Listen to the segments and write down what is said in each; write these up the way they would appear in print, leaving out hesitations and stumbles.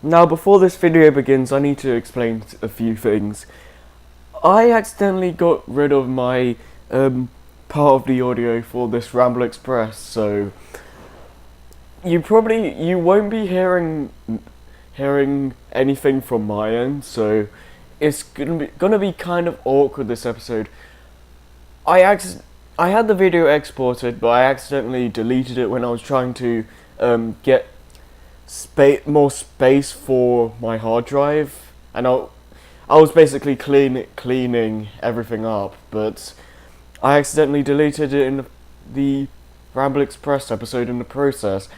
Now, before this video begins, I need to explain a few things. I accidentally got rid of my part of the audio for this Ramble Express, so you won't be hearing anything from my end. So it's gonna be kind of awkward this episode. I had the video exported, but I accidentally deleted it when I was trying to get more space for my hard drive, and I was basically cleaning everything up, but I accidentally deleted it in the Ramble Express episode in the process.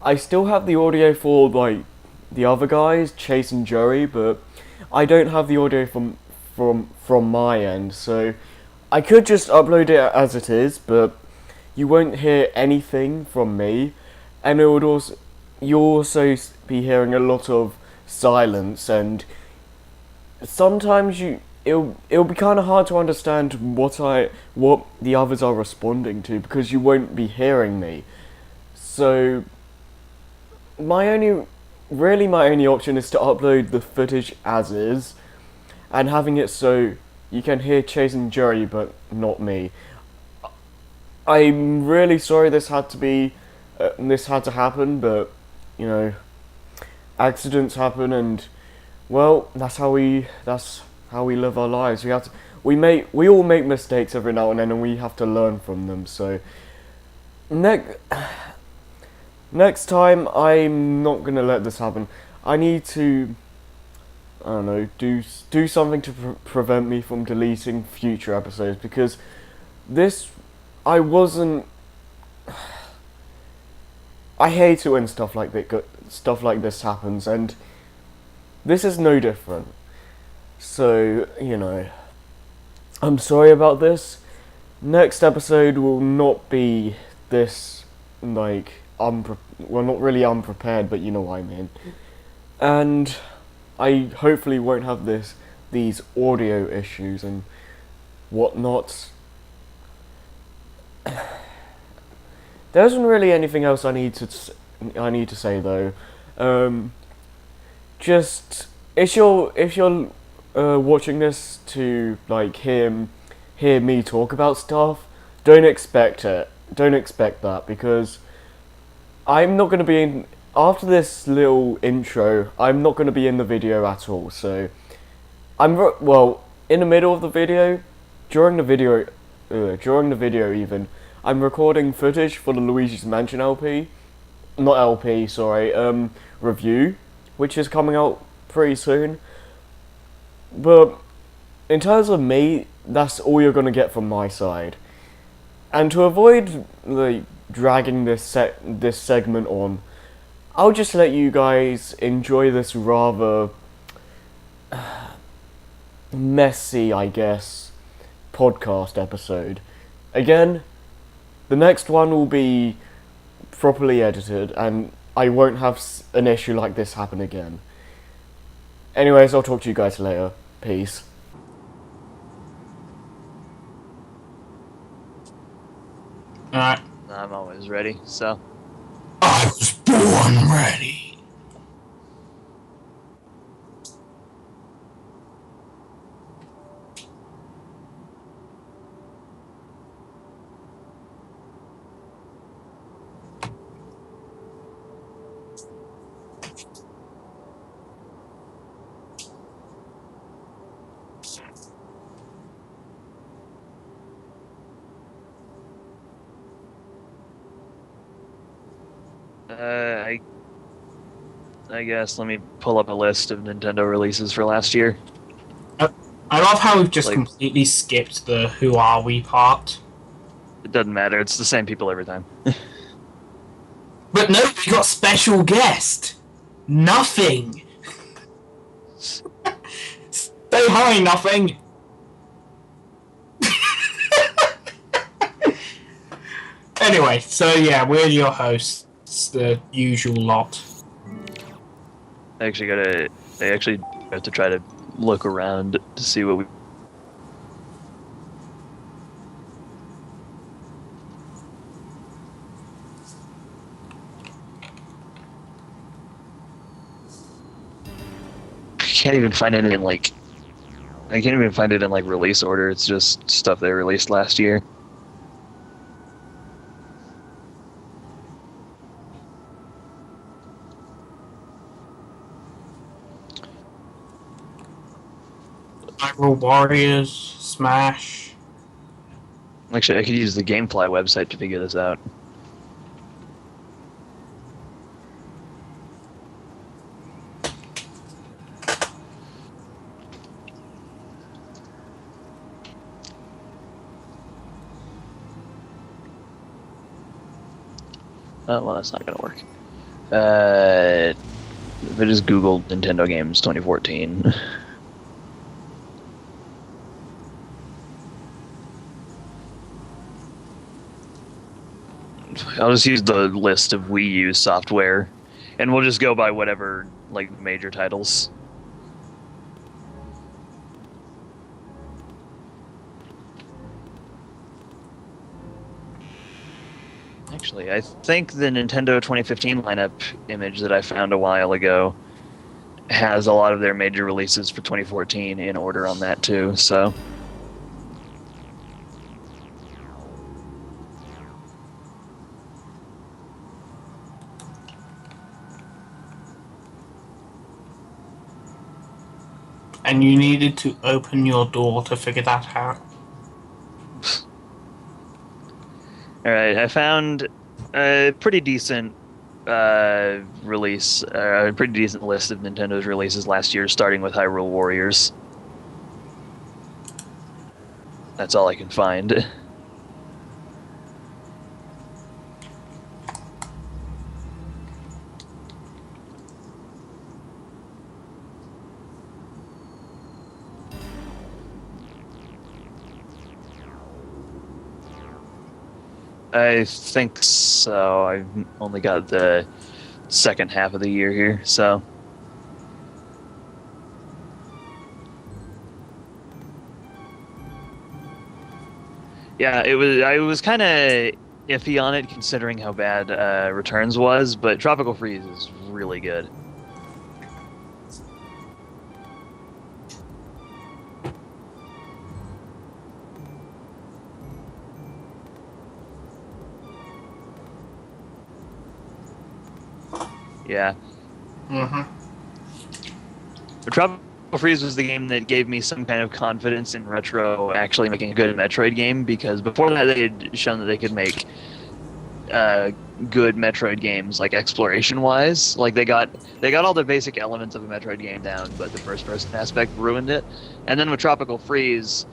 I still have the audio for like the other guys, Chase and Joey, but I don't have the audio from my end, so I could just upload it as it is, but you won't hear anything from me, and you'll also be hearing a lot of silence, and sometimes it'll be kind of hard to understand what the others are responding to because you won't be hearing me. So my only option is to upload the footage as is, and having it so you can hear Chase and Jerry but not me. I'm really sorry this had to happen, but you know, accidents happen, and well, that's how we live our lives. We all make mistakes every now and then, and we have to learn from them. So next time, I'm not gonna let this happen. I need to, I don't know, do something to prevent me from deleting future episodes, because this I wasn't. I hate it when stuff like this happens, and this is no different. So, you know, I'm sorry about this. Next episode will not be this, like, well, not really unprepared, but you know what I mean. And I hopefully won't have these audio issues and whatnot. There isn't really anything else I need to say though. Just if you're watching this to like hear me talk about stuff, don't expect it. Don't expect that, because I'm not gonna be in after this little intro. I'm not gonna be in the video at all. So well, in the middle of the video, during the video even. I'm recording footage for the Luigi's Mansion review, which is coming out pretty soon. But in terms of me, that's all you're gonna get from my side. And to avoid like dragging this segment on, I'll just let you guys enjoy this rather messy, I guess, podcast episode. Again, the next one will be properly edited, and I won't have an issue like this happen again. Anyways, I'll talk to you guys later. Peace. Alright. I'm always ready, so. I was born ready. I guess let me pull up a list of Nintendo releases for last year. I love how we've just Like- completely skipped the who are we part. It doesn't matter, it's the same people every time. But no, we got special guest. Nothing. Say hi, Nothing. Anyway, so yeah, we're your hosts, the usual lot. I actually have to try to look around to see what we... can't even find it in like. I can't even find it in like release order. It's just stuff they released last year. Hyrule Warriors, Smash. Actually, I could use the GameFly website to figure this out. Oh, well, that's not going to work. If I just Googled Nintendo games 2014. I'll just use the list of Wii U software, and we'll just go by whatever, like, major titles. Actually, I think the Nintendo 2015 lineup image that I found a while ago has a lot of their major releases for 2014 in order on that too, so... And you needed to open your door to figure that out. Alright, I found a pretty decent release, a pretty decent list of Nintendo's releases last year, starting with Hyrule Warriors. That's all I can find. I think so. I've only got the second half of the year here, so... Yeah, I was kind of iffy on it considering how bad Returns was, but Tropical Freeze is really good. Yeah. But Tropical Freeze was the game that gave me some kind of confidence in Retro actually making a good Metroid game, because before that they had shown that they could make good Metroid games, like exploration-wise. Like they got all the basic elements of a Metroid game down, but the first-person aspect ruined it. And then with Tropical Freeze,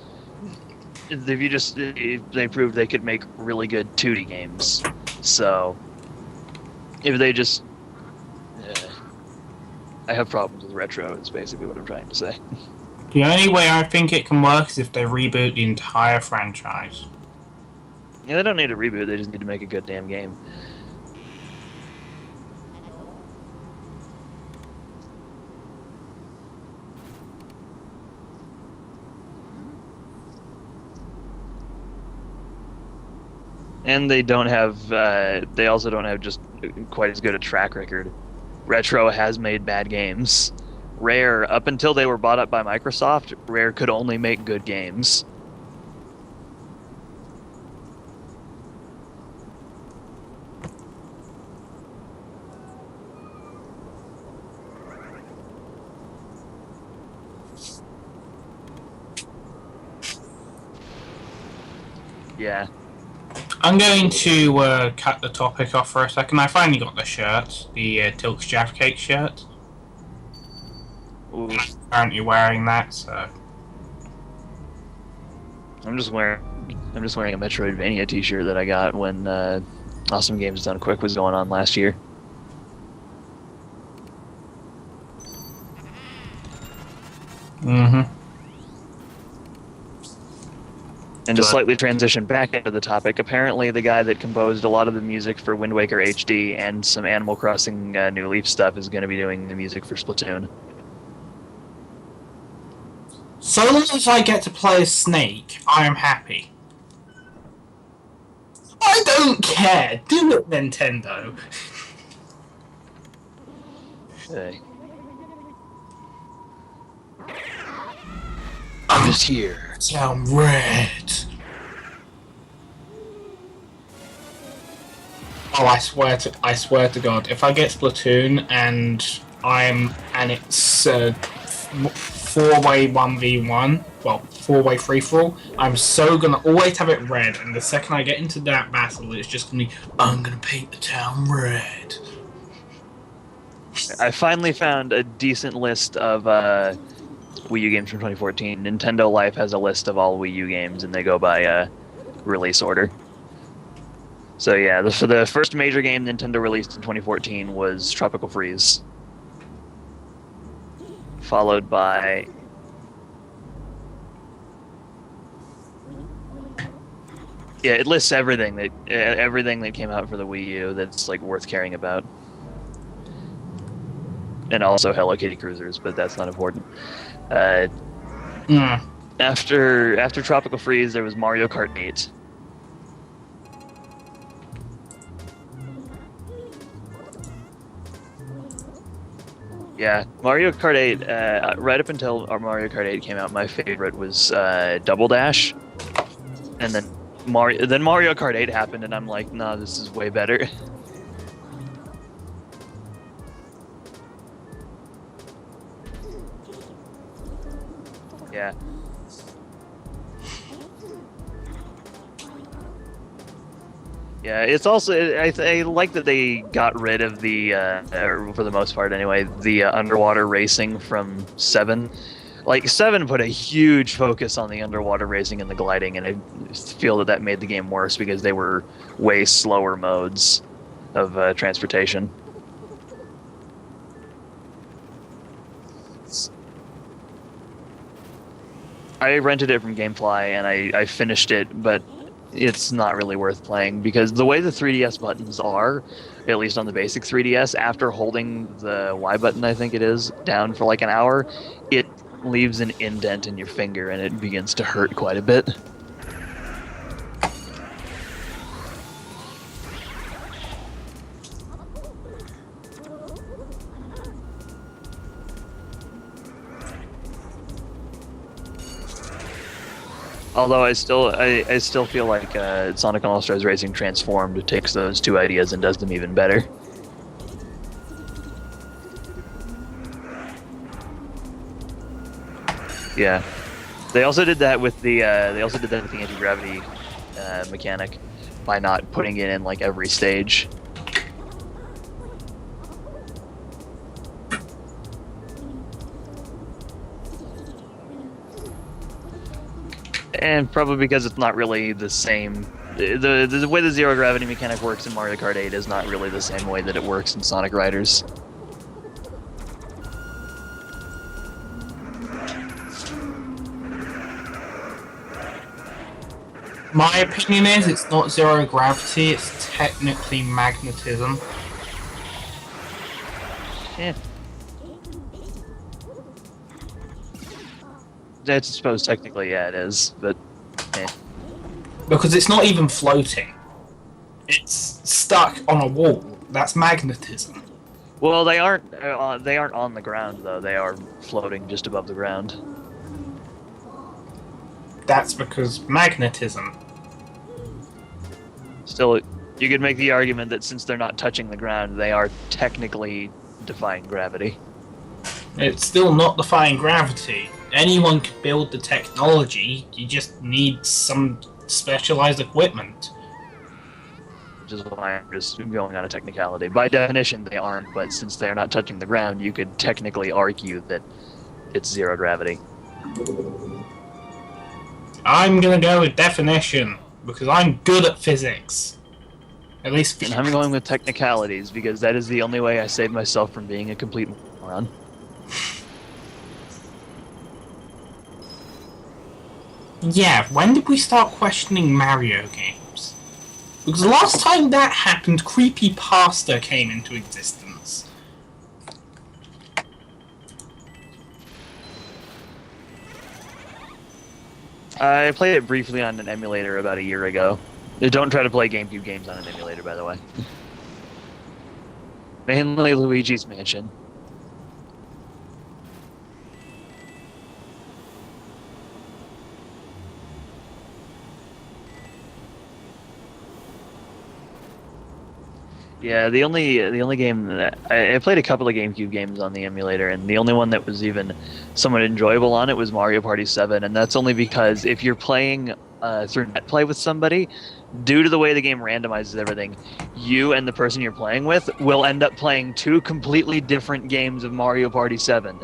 they proved they could make really good 2D games. So if they just I have problems with Retro, is basically what I'm trying to say. The only way I think it can work is if they reboot the entire franchise. Yeah, they don't need a reboot, they just need to make a good damn game. And they don't have, they also don't have just quite as good a track record. Retro has made bad games. Rare, up until they were bought up by Microsoft, Rare could only make good games. Yeah. I'm going to cut the topic off for a second. I finally got the shirt, the Tilk's Jaffa Cake shirt. Ooh. I'm currently wearing that, so... I'm just wearing a Metroidvania t-shirt that I got when Awesome Games Done Quick was going on last year. And to slightly transition back into the topic, apparently the guy that composed a lot of the music for Wind Waker HD and some Animal Crossing New Leaf stuff is going to be doing the music for Splatoon. So long as I get to play as Snake, I am happy. I don't care. Do it, Nintendo. Hey. is here. Town Red. Oh, I swear to God, if I get Splatoon and it's 4-way 1v1, well, 4-way free-for-all, I'm so gonna always have it red, and the second I get into that battle, it's just gonna be, I'm gonna paint the town red. I finally found a decent list of Wii U games from 2014. Nintendo Life has a list of all Wii U games, and they go by release order. So yeah, the first major game Nintendo released in 2014 was Tropical Freeze, followed by it lists everything that came out for the Wii U that's like worth caring about, and also Hello Kitty Cruisers, but that's not important. After Tropical Freeze, there was Mario Kart 8. Yeah, Mario Kart 8, right up until Mario Kart 8 came out, my favorite was Double Dash. And then Mario Kart 8 happened, and I'm like, nah, this is way better. Yeah. Yeah, it's also I like that they got rid of the for the most part anyway, the underwater racing from 7. Like 7 put a huge focus on the underwater racing and the gliding, and I feel that made the game worse because they were way slower modes of transportation. I rented it from GameFly and I finished it, but it's not really worth playing because the way the 3DS buttons are, at least on the basic 3DS, after holding the Y button, I think it is, down for like an hour, it leaves an indent in your finger and it begins to hurt quite a bit. Although I still feel like Sonic All-Stars Racing Transformed takes those two ideas and does them even better. Yeah, they also did that with the anti-gravity mechanic by not putting it in like every stage. And probably because it's not really the same. The way the zero gravity mechanic works in Mario Kart 8 is not really the same way that it works in Sonic Riders. My opinion is it's not zero gravity, it's technically magnetism. Yeah. I suppose technically, yeah, it is, but eh. Because it's not even floating. It's stuck on a wall. That's magnetism. Well, they aren't on the ground though. They are floating just above the ground. That's because magnetism. Still, you could make the argument that since they're not touching the ground, they are technically defying gravity. It's still not defying gravity. Anyone could build the technology, you just need some specialized equipment. Which is why I'm just going on a technicality. By definition, they aren't, but since they're not touching the ground, you could technically argue that it's zero gravity. I'm gonna go with definition, because I'm good at physics. At least And I'm going with technicalities, because that is the only way I save myself from being a complete moron. Yeah, when did we start questioning Mario games? Because the last time that happened, Creepypasta came into existence. I played it briefly on an emulator about a year ago. Don't try to play GameCube games on an emulator, by the way. Mainly Luigi's Mansion. Yeah, the only game that I played a couple of GameCube games on the emulator, and the only one that was even somewhat enjoyable on it was Mario Party 7, and that's only because if you're playing through NetPlay with somebody, due to the way the game randomizes everything, you and the person you're playing with will end up playing two completely different games of Mario Party 7.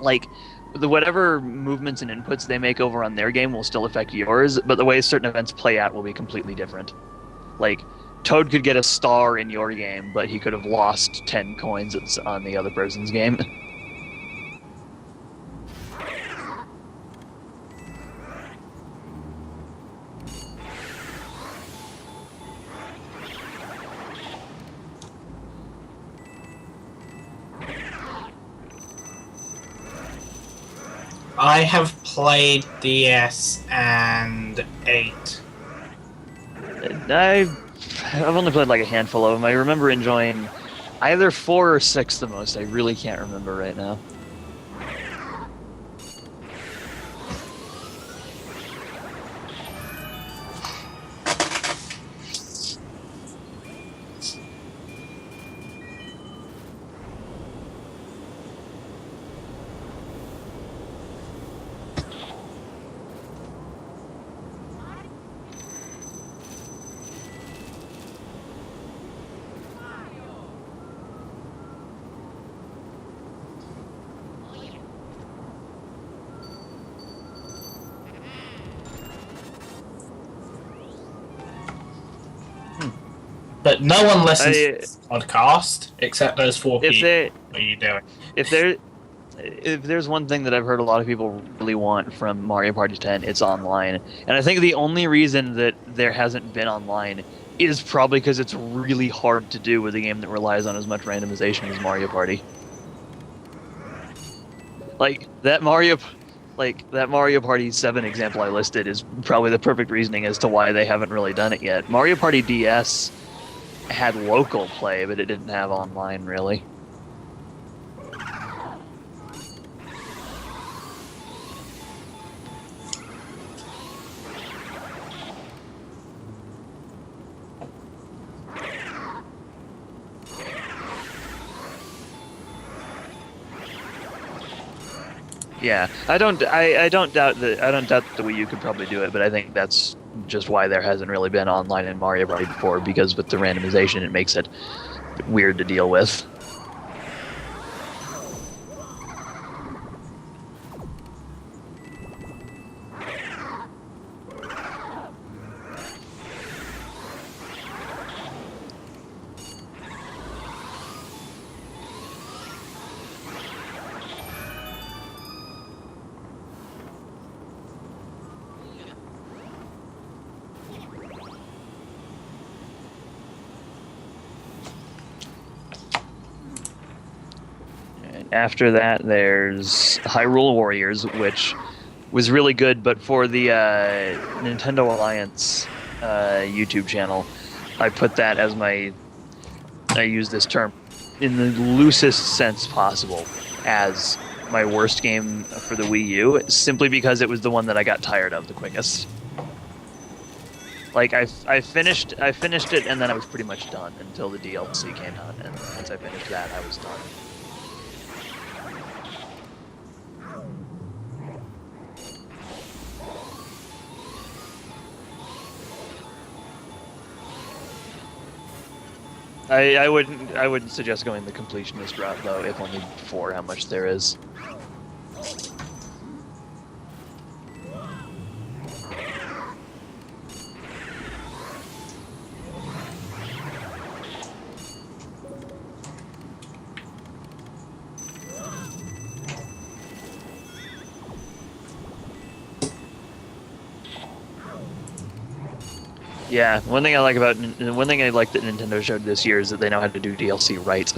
Like whatever movements and inputs they make over on their game will still affect yours, but the way certain events play out will be completely different. Like Toad could get a star in your game, but he could have lost 10 coins on the other person's game. I have played DS and 8. I've only played like a handful of them. I remember enjoying either 4 or 6 the most. I really can't remember right now. But no one listens to this podcast except those 4 people. What are you doing? If there's one thing that I've heard a lot of people really want from Mario Party 10, it's online. And I think the only reason that there hasn't been online is probably because it's really hard to do with a game that relies on as much randomization as Mario Party. Like that Mario Party 7 example I listed is probably the perfect reasoning as to why they haven't really done it yet. Mario Party DS had local play, but it didn't have online really. Yeah, I don't doubt that the Wii U could probably do it, but I think that's just why there hasn't really been online in Mario Party before, because with the randomization it makes it weird to deal with. After that, there's Hyrule Warriors, which was really good, but for the Nintendo Alliance YouTube channel, I put that as I use this term in the loosest sense possible as my worst game for the Wii U, simply because it was the one that I got tired of the quickest. Like I finished it, and then I was pretty much done until the DLC came out, and once I finished that, I was done. I wouldn't suggest going the completionist route though, if only for how much there is. Yeah, one thing I like that Nintendo showed this year is that they know how to do DLC right.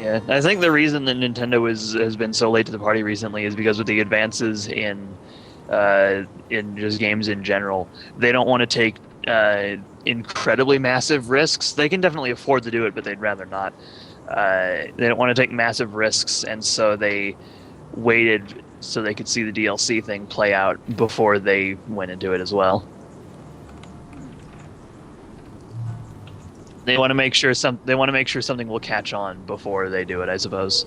Yeah, I think the reason that Nintendo has been so late to the party recently is because of the advances in just games in general. They don't want to take incredibly massive risks. They can definitely afford to do it, but they'd rather not. They don't want to take massive risks, and so they waited so they could see the DLC thing play out before they went into it as well. They want to make sure something will catch on before they do it, I suppose.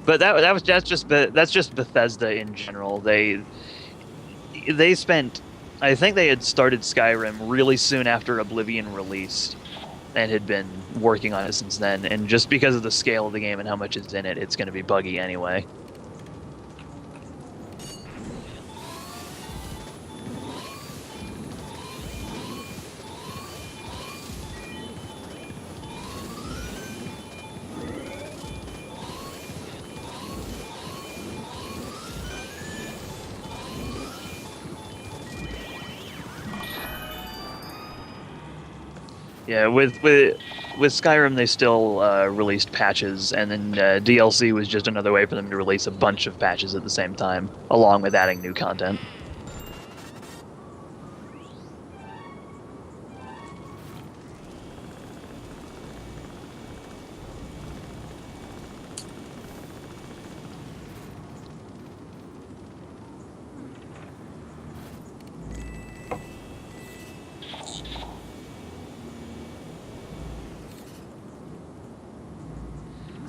But that's just Bethesda in general. They spent, I think they had started Skyrim really soon after Oblivion released and had been working on it since then. And just because of the scale of the game and how much is in it, it's going to be buggy anyway. Yeah, with Skyrim, they still released patches, and then DLC was just another way for them to release a bunch of patches at the same time, along with adding new content.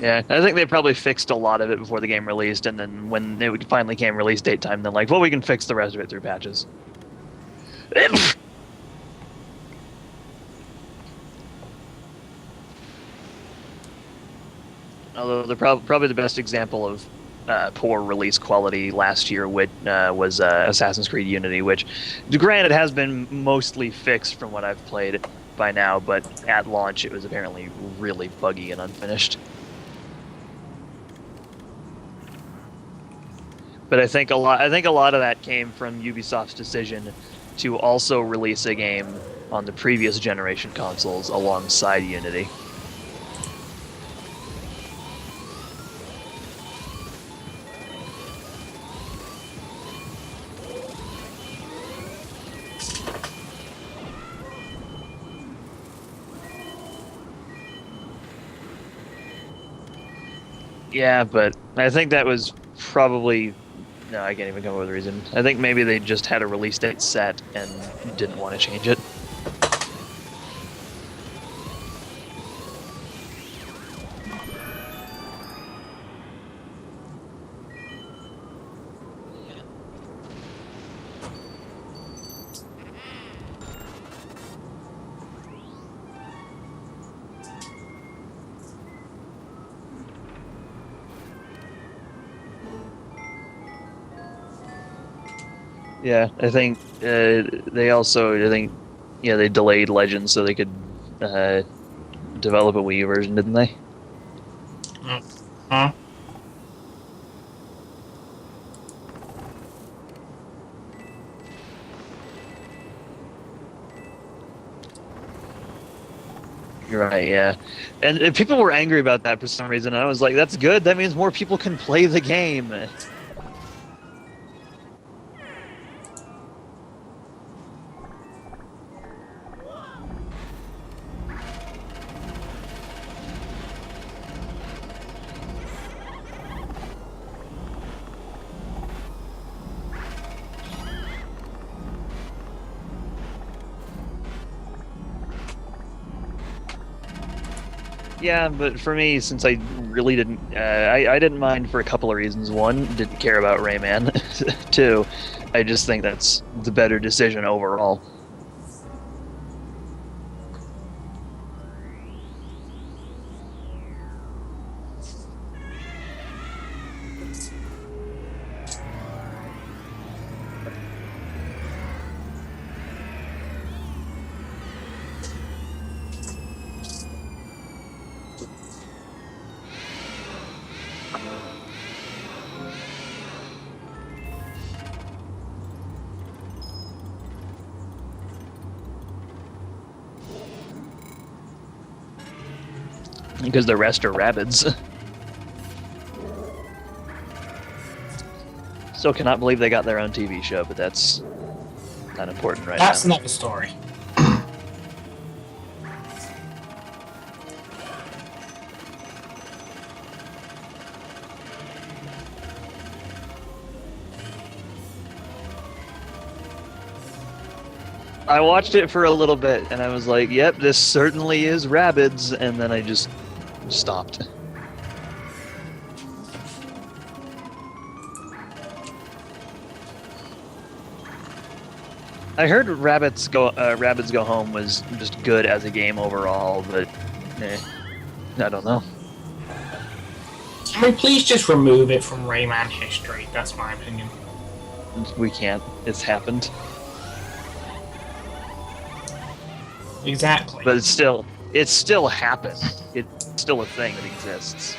Yeah, I think they probably fixed a lot of it before the game released, and then when it finally came release date time, then like, well, we can fix the rest of it through patches. Although probably the best example of poor release quality last year was Assassin's Creed Unity, which, granted, has been mostly fixed from what I've played by now, but at launch it was apparently really buggy and unfinished. But I think a lot of that came from Ubisoft's decision to also release a game on the previous generation consoles alongside Unity. Yeah, but I think that was probably... No, I can't even come up with a reason. I think maybe they just had a release date set and didn't want to change it. Yeah, I think they delayed Legends so they could develop a Wii U version, didn't they? Huh? You're right, yeah. And people were angry about that for some reason, and I was like, that's good, that means more people can play the game. Yeah, but for me, since I really didn't, I didn't mind for a couple of reasons. One, didn't care about Rayman. Two, I just think that's the better decision overall. because the rest are rabbits. Still cannot believe they got their own TV show, but that's not important right That's now. another story. I watched it for a little bit, and I was like, yep, this certainly is Rabbids, and then I just stopped. I heard Rabbids Go Home was just good as a game overall, but I don't know. Can we please just remove it from Rayman history? That's my opinion. We can't. It's happened. Exactly. But it's still happened. It's still a thing that exists.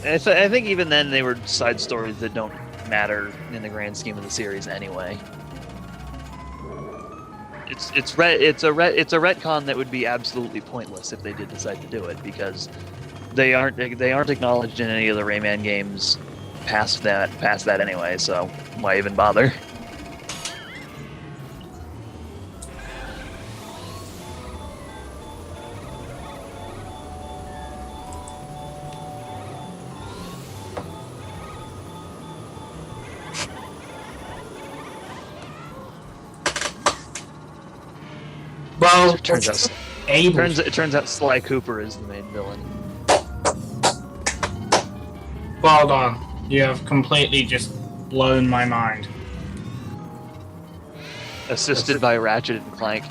I think even then they were side stories that don't matter in the grand scheme of the series anyway. It's a retcon that would be absolutely pointless if they did decide to do it, because they aren't acknowledged in any of the Rayman games past that anyway. So why even bother? Well, It turns out Sly Cooper is the main villain. Well done. You have completely just blown my mind. Assisted by Ratchet and Clank.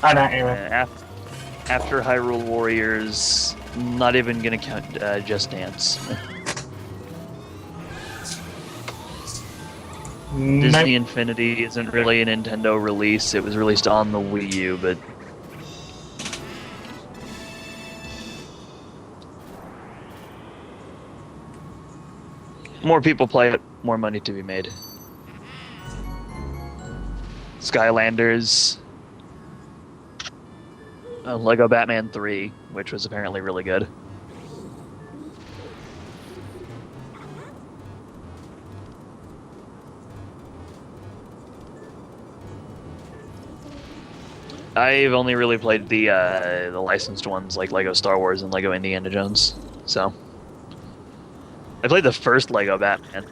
I don't even. After Hyrule Warriors, not even gonna count Just Dance. Disney Infinity isn't really a Nintendo release. It was released on the Wii U, but more people play it, more money to be made. Skylanders, Lego Batman 3, which was apparently really good. I've only really played the licensed ones like Lego Star Wars and Lego Indiana Jones. So I played the first Lego Batman.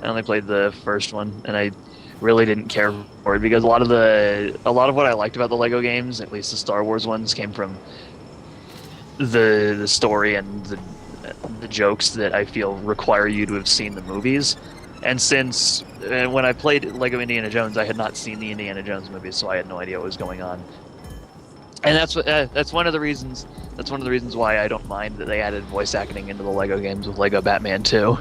I only played the first one, and I really didn't care for it because a lot of what I liked about the Lego games, at least the Star Wars ones, came from the story and the jokes that I feel require you to have seen the movies. And since when I played Lego Indiana Jones, I had not seen the Indiana Jones movies, so I had no idea what was going on. And that's one of the reasons why I don't mind that they added voice acting into the Lego games with Lego Batman 2.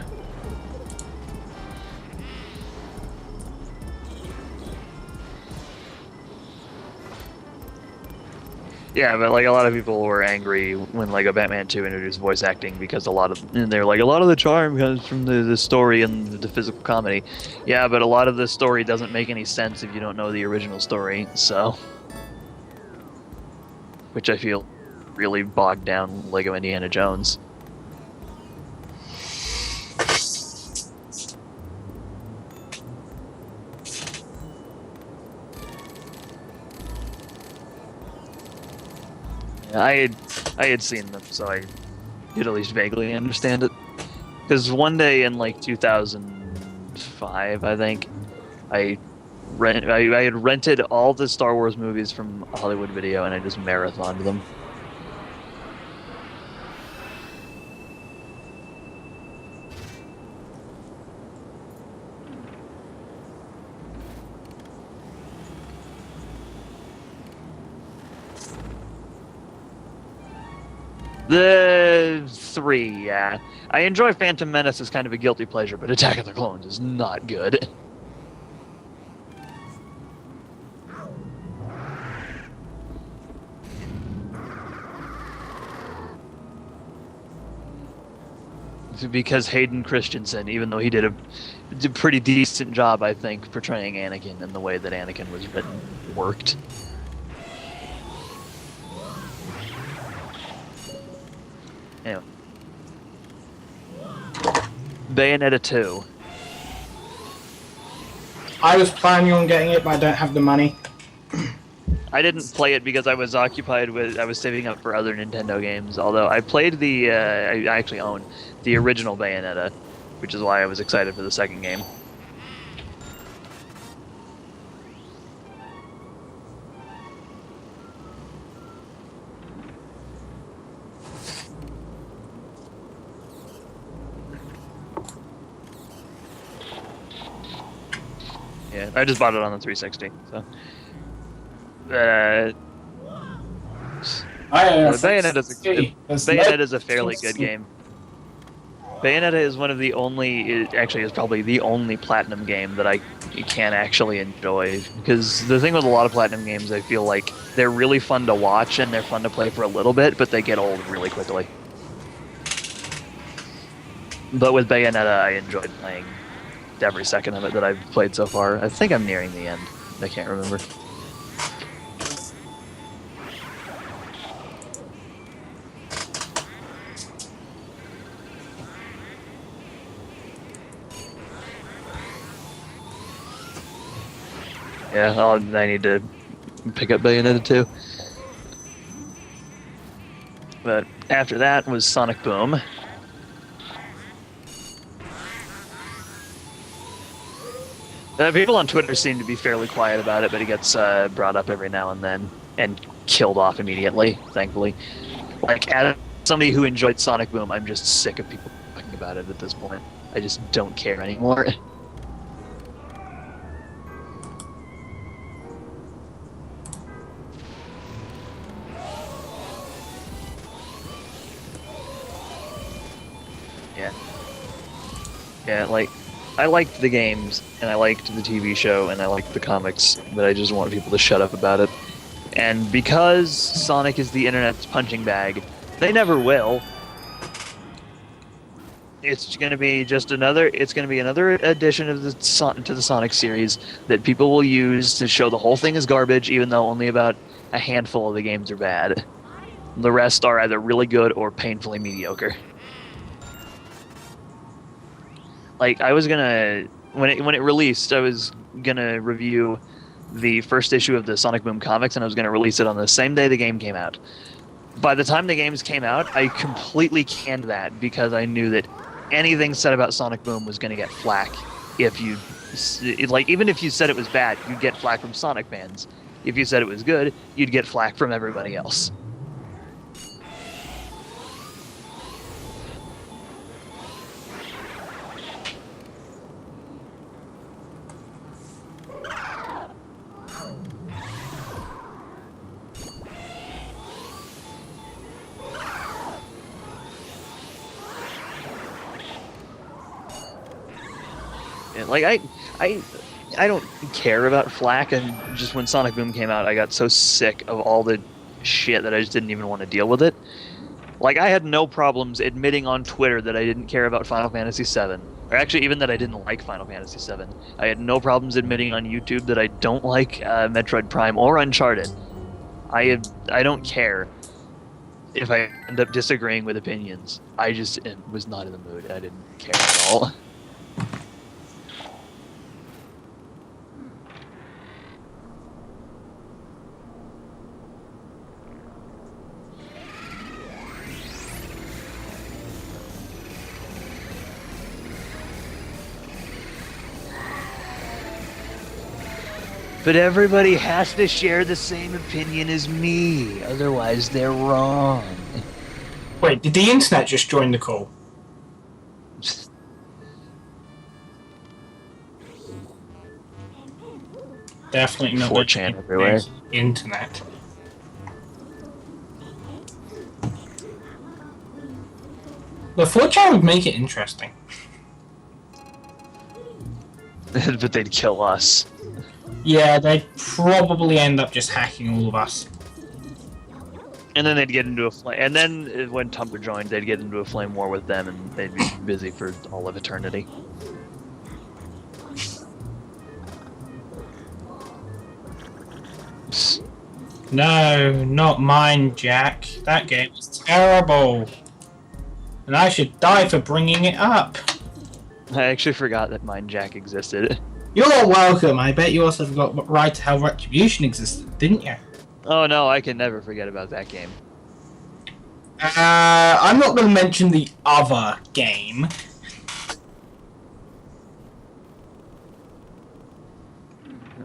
Yeah, but like a lot of people were angry when Lego Batman 2 introduced voice acting because a lot of the charm comes from the story and the physical comedy. Yeah, but a lot of the story doesn't make any sense if you don't know the original story, so which I feel really bogged down Lego Indiana Jones. I had seen them, so I could at least vaguely understand it. Because one day in like 2005, I think, I had rented all the Star Wars movies from Hollywood Video, and I just marathoned them. The 3, yeah. I enjoy Phantom Menace as kind of a guilty pleasure, but Attack of the Clones is not good. Because Hayden Christensen, even though he did a pretty decent job, I think, portraying Anakin and the way that Anakin was written worked. Anyway. Bayonetta 2. I was planning on getting it, but I don't have the money. I didn't play it because I was occupied with, I was saving up for other Nintendo games, although I played the, I actually own the original Bayonetta, which is why I was excited for the second game. Yeah, I just bought it on the 360, so. Bayonetta is a fairly good game. Bayonetta is one of the only, actually is probably the only Platinum game that I can actually enjoy. Because the thing with a lot of Platinum games, I feel like they're really fun to watch and they're fun to play for a little bit, but they get old really quickly. But with Bayonetta, I enjoyed playing every second of it that I've played so far. I think I'm nearing the end. I can't remember. Yeah, I need to pick up Bayonetta 2. But after that was Sonic Boom. People on Twitter seem to be fairly quiet about it, but it gets brought up every now and then and killed off immediately, thankfully. Like, as somebody who enjoyed Sonic Boom, I'm just sick of people talking about it at this point. I just don't care anymore. Yeah, like, I liked the games, and I liked the TV show, and I liked the comics, but I just want people to shut up about it. And because Sonic is the internet's punching bag, they never will. It's gonna be just another. It's gonna be another addition of to the Sonic series that people will use to show the whole thing is garbage, even though only about a handful of the games are bad. The rest are either really good or painfully mediocre. Like, I was gonna, when it released, I was gonna review the first issue of the Sonic Boom comics, and I was gonna release it on the same day the game came out. By the time the games came out, I completely canned that because I knew that anything said about Sonic Boom was gonna get flack. If you, like, even if you said it was bad, you'd get flack from Sonic fans. If you said it was good, you'd get flack from everybody else. Like, I don't care about flack, and just when Sonic Boom came out, I got so sick of all the shit that I just didn't even want to deal with it. Like, I had no problems admitting on Twitter that I didn't care about Final Fantasy VII, or actually even that I didn't like Final Fantasy VII. I had no problems admitting on YouTube that I don't like Metroid Prime or Uncharted. I don't care if I end up disagreeing with opinions. I just was not in the mood. I didn't care at all. But everybody has to share the same opinion as me, otherwise they're wrong. Wait, did the internet just join the call? Definitely not 4chan everywhere. Internet. The fortune would make it interesting. But they'd kill us. Yeah, they'd probably end up just hacking all of us. And then they'd get into a flame. And then when Tumblr joined, they'd get into a flame war with them, and they'd be busy for all of eternity. No, not mine, Jack. That game is terrible. And I should die for bringing it up. I actually forgot that Mind Jack existed. You're welcome. I bet you also forgot Right to Hell Retribution existed, didn't you? Oh no, I can never forget about that game. I'm not going to mention the other game.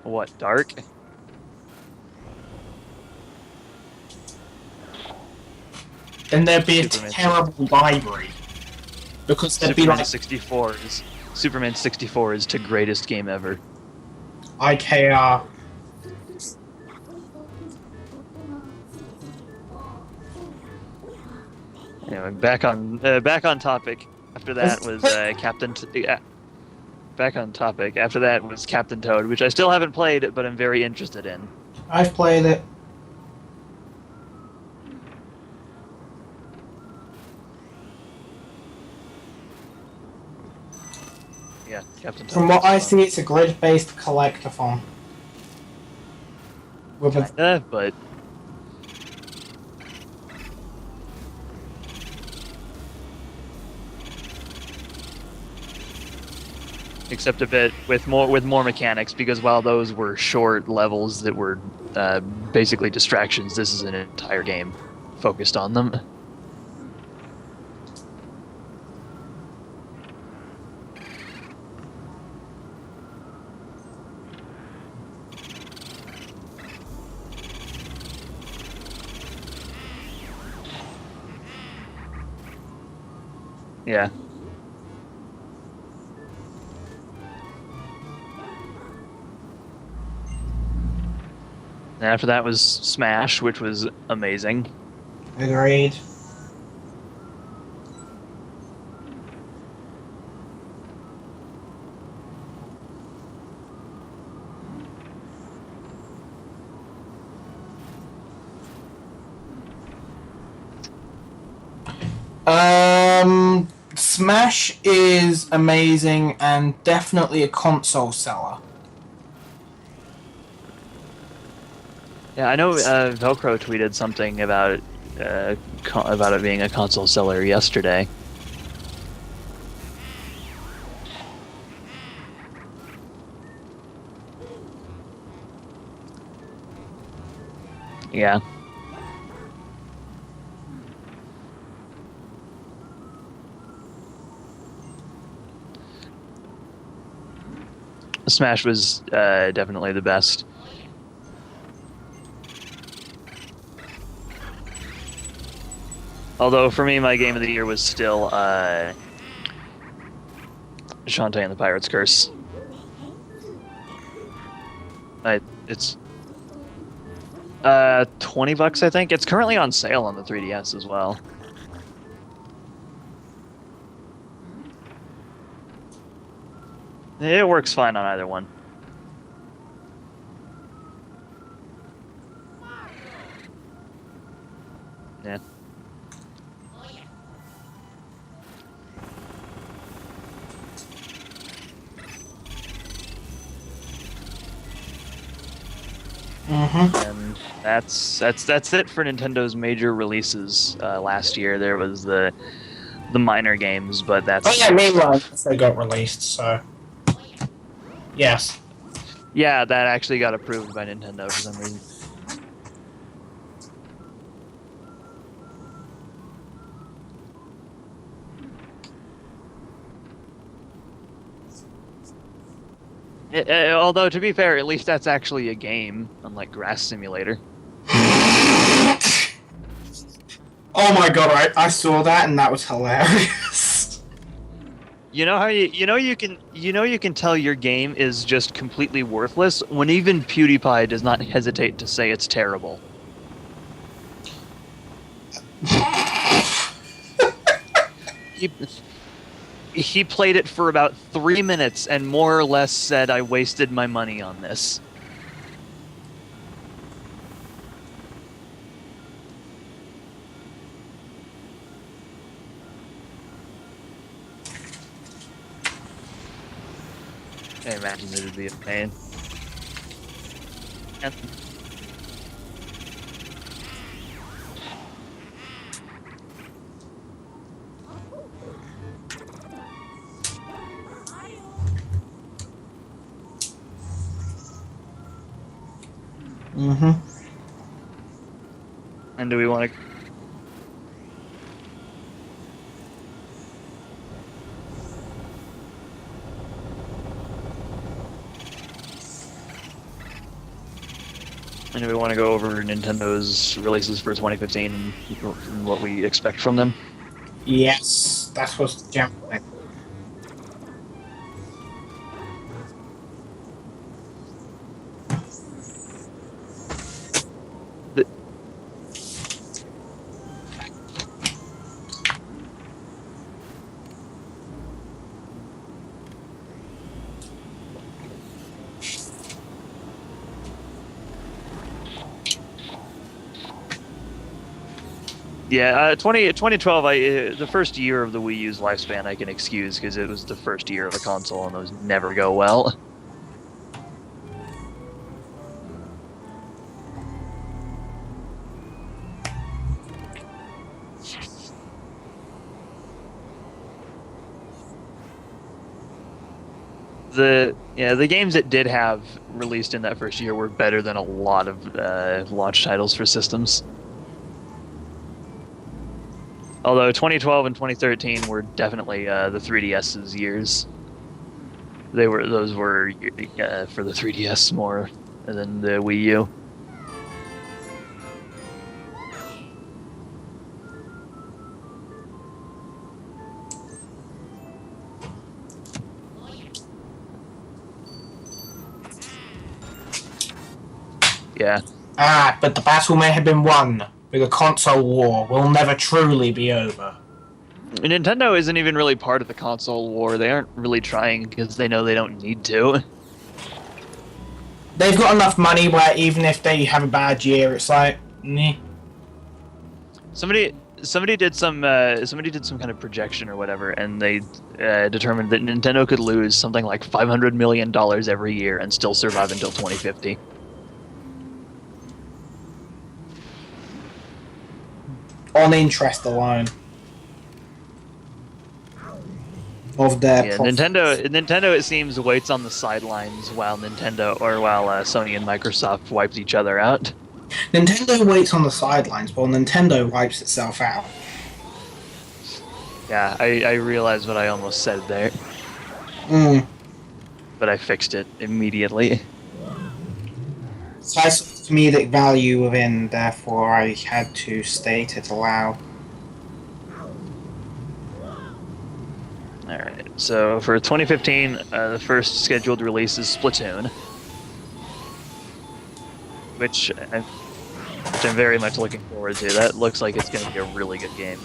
What, Dark? Then there'd be a Superman. terrible library. Because there'd be Superman like 64 is Superman 64 is the greatest game ever. IKR. Anyway, back on topic. After that was back on topic. After that was Captain Toad, which I still haven't played, but I'm very interested in. I've played it. Yeah, Captain Toad. From what I see, it's a grid-based collectathon. With a But except a bit with more mechanics, because while those were short levels that were basically distractions, this is an entire game focused on them. Yeah. And after that was Smash, which was amazing. Agreed. Smash is amazing and definitely a console seller. Yeah, I know Velcro tweeted something about it being a console seller yesterday. Yeah. Smash was definitely the best. Although for me, my game of the year was still Shantae and the Pirate's Curse. It's $20, I think. It's currently on sale on the 3DS as well. It works fine on either one. Yeah. And that's it for Nintendo's major releases last year. There was the minor games, but that's Oh yeah, meanwhile, they got released, so... Yes. yeah, that actually got approved by Nintendo for some reason. Although, to be fair, at least that's actually a game, unlike Grass Simulator. Oh my god, I saw that and that was hilarious. You know how you can tell your game is just completely worthless when even PewDiePie does not hesitate to say it's terrible. he played it for about 3 minutes and more or less said, "I wasted my money on this." I imagine it would be a pain. And Mm-hmm. do we want to? And do we want to go over Nintendo's releases for 2015 and what we expect from them? Yes, that was the jump thing. The- Yeah, 2012, the first year of the Wii U's lifespan I can excuse because it was the first year of a console and those never go well. The games it did have released in that first year were better than a lot of launch titles for systems. Although 2012 and 2013 were definitely the 3DS's years. Those were for the 3DS more than the Wii U. Yeah. But the battle may have been won, but the console war will never truly be over. Nintendo isn't even really part of the console war. They aren't really trying because they know they don't need to. They've got enough money where even if they have a bad year, it's like, meh. Somebody did some kind of projection or whatever, and they determined that Nintendo could lose something like $500 million every year and still survive until 2050. On interest alone. Of their profits. Nintendo, it seems, waits on the sidelines while Sony and Microsoft wipes each other out. Nintendo waits on the sidelines while Nintendo wipes itself out. Yeah, I realized what I almost said there. But I fixed it immediately. So I saw comedic value within, therefore I had to state it aloud. Alright, so for 2015, the first scheduled release is Splatoon. Which I'm very much looking forward to. That looks like it's going to be a really good game.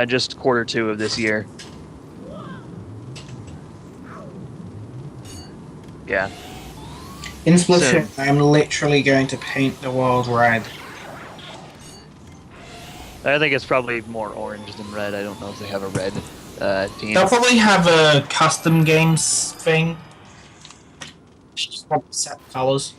Just Q2 of this year. Yeah. In Splatoon, I'm literally going to paint the world red. I think it's probably more orange than red. I don't know if they have a red team. They'll probably have a custom games thing. Just probably set colors.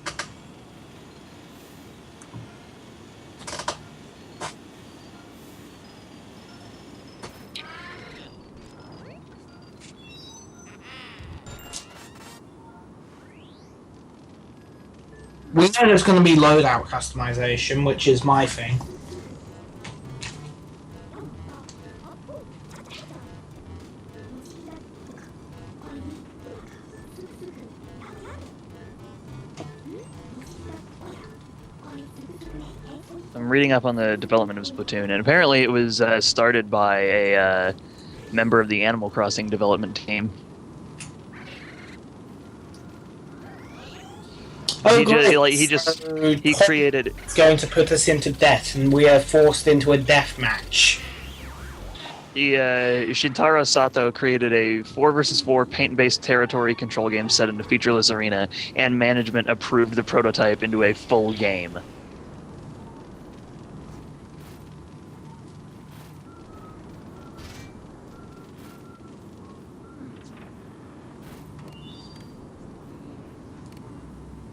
We know there's going to be loadout customization, which is my thing. I'm reading up on the development of Splatoon, and apparently it was started by a member of the Animal Crossing development team. Oh, he great. just like he created. It's going to put us into debt, and we are forced into a death match. Shintaro Sato created a 4 versus 4 paint-based territory control game set in a featureless arena, and management approved the prototype into a full game.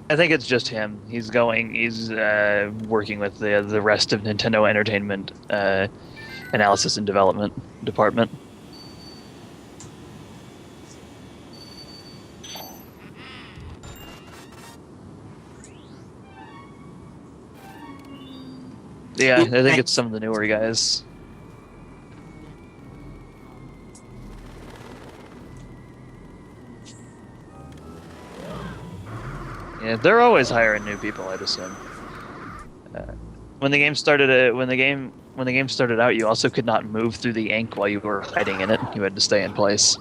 I think it's just him. He's working with the rest of Nintendo Entertainment analysis and development department. Yeah, I think it's some of the newer guys. Yeah, they're always hiring new people, I'd assume. When the game started out, you also could not move through the ink while you were hiding in it. You had to stay in place.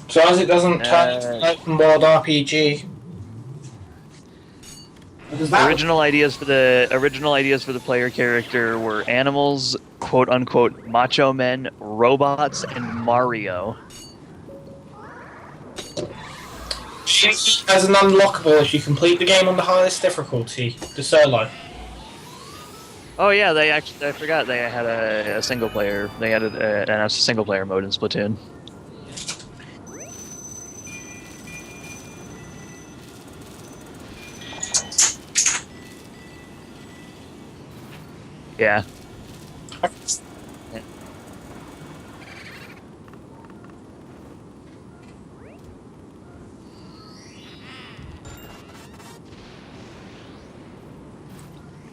So as it doesn't turn into an open world RPG. Original ideas for the player character were animals, quote unquote, macho men, robots, and Mario. She has an unlockable if you complete the game on the highest difficulty, the solo. Oh yeah, I forgot they had a single player. They had a single player mode in Splatoon. Yeah.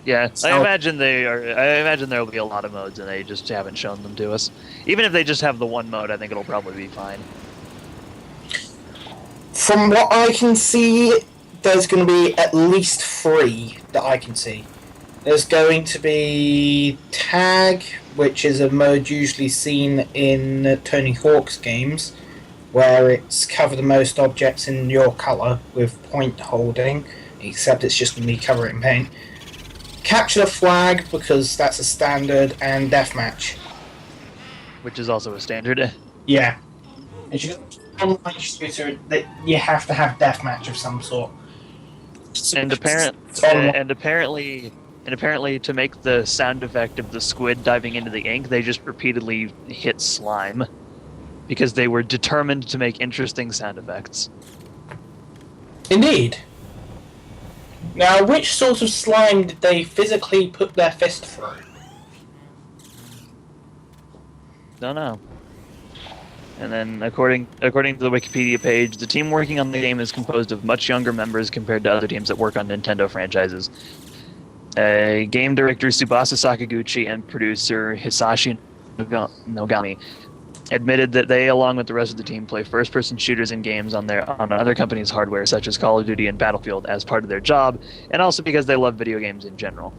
Yeah, I imagine there will be a lot of modes, and they just haven't shown them to us. Even if they just have the one mode, I think it'll probably be fine. From what I can see, there's going to be at least 3 that I can see. There's going to be Tag, which is a mode usually seen in Tony Hawk's games, where it's cover the most objects in your colour with point holding, except it's just going to be cover it in paint. Capture the flag, because that's a standard, and deathmatch. Which is also a standard. Yeah. And online shooter, you have to have deathmatch of some sort. And apparently, to make the sound effect of the squid diving into the ink, they just repeatedly hit slime, because they were determined to make interesting sound effects. Indeed. Now, which sort of slime did they physically put their fist through? Don't know. And then, according to the Wikipedia page, the team working on the game is composed of much younger members compared to other teams that work on Nintendo franchises. Game director Tsubasa Sakaguchi and producer Hisashi Nogami admitted that they, along with the rest of the team, play first-person shooters in games on other companies' hardware, such as Call of Duty and Battlefield, as part of their job, and also because they love video games in general.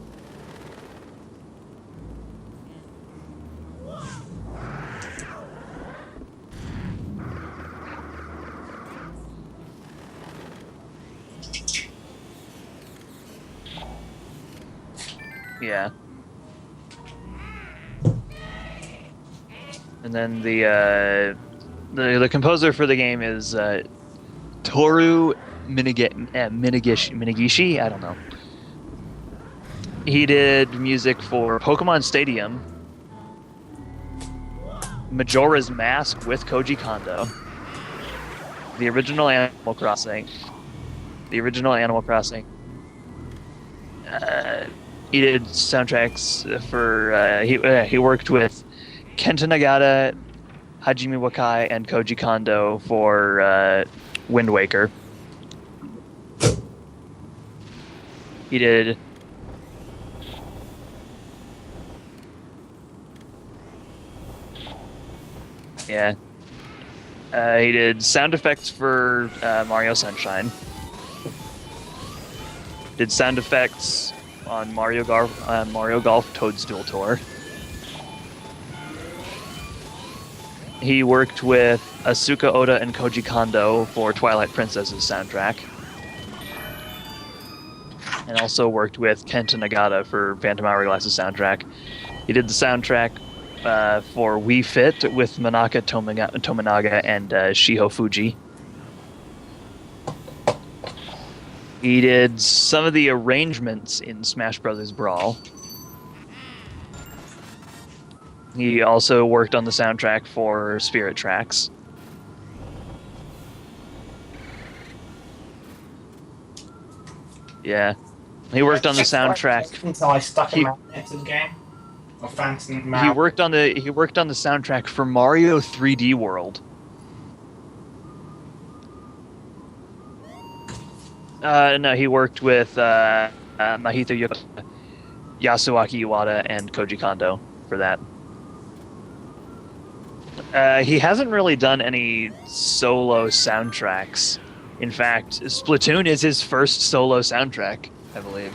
Yeah. And then the composer for the game is Toru Minagishi. I don't know. He did music for Pokemon Stadium, Majora's Mask with Koji Kondo, the original Animal Crossing. He did soundtracks for. He worked with Kenta Nagata, Hajime Wakai, and Koji Kondo for Wind Waker. He did. Yeah. He did sound effects for Mario Sunshine. Did sound effects on Mario Golf Toadstool Tour. He worked with Asuka Oda and Koji Kondo for Twilight Princess's soundtrack. And also worked with Kenta Nagata for Phantom Hourglass's soundtrack. He did the soundtrack for We Fit with Manaka Tominaga and Shiho Fuji. He did some of the arrangements in Smash Bros. Brawl. He also worked on the soundtrack for Spirit Tracks. Yeah. He worked on the soundtrack. Until I stuck him out into the game. Or Phantom He worked on the soundtrack for Mario 3D World. No, he worked with Mahito Yasuaki Iwata and Koji Kondo for that. He hasn't really done any solo soundtracks. In fact, Splatoon is his first solo soundtrack, I believe.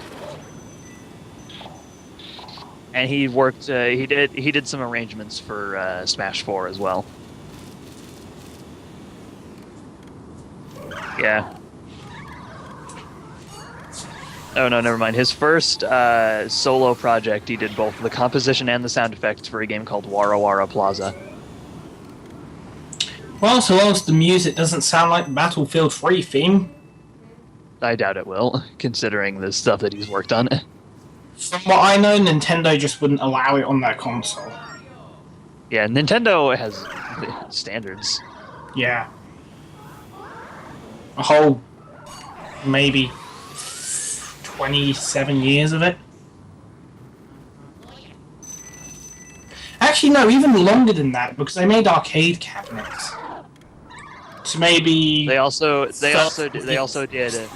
And he worked. He did some arrangements for Smash 4 as well. Yeah. Oh no, never mind. His first solo project, he did both the composition and the sound effects for a game called Wara Wara Plaza. Well, so long as the music doesn't sound like the Battlefield 3 theme. I doubt it will, considering the stuff that he's worked on. From what I know, Nintendo just wouldn't allow it on their console. Yeah, Nintendo has standards. Yeah. A whole, maybe 27 years of it. Actually, no, even longer than that, because they made arcade cabinets. So maybe They also did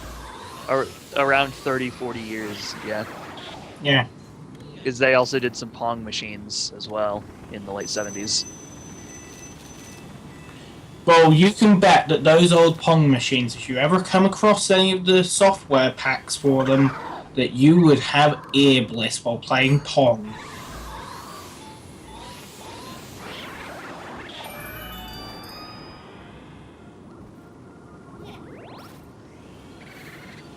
around 30, 40 years, yeah. Yeah. Because they also did some Pong machines as well in the late 70s. Well, you can bet that those old Pong machines, if you ever come across any of the software packs for them, that you would have ear bliss while playing Pong.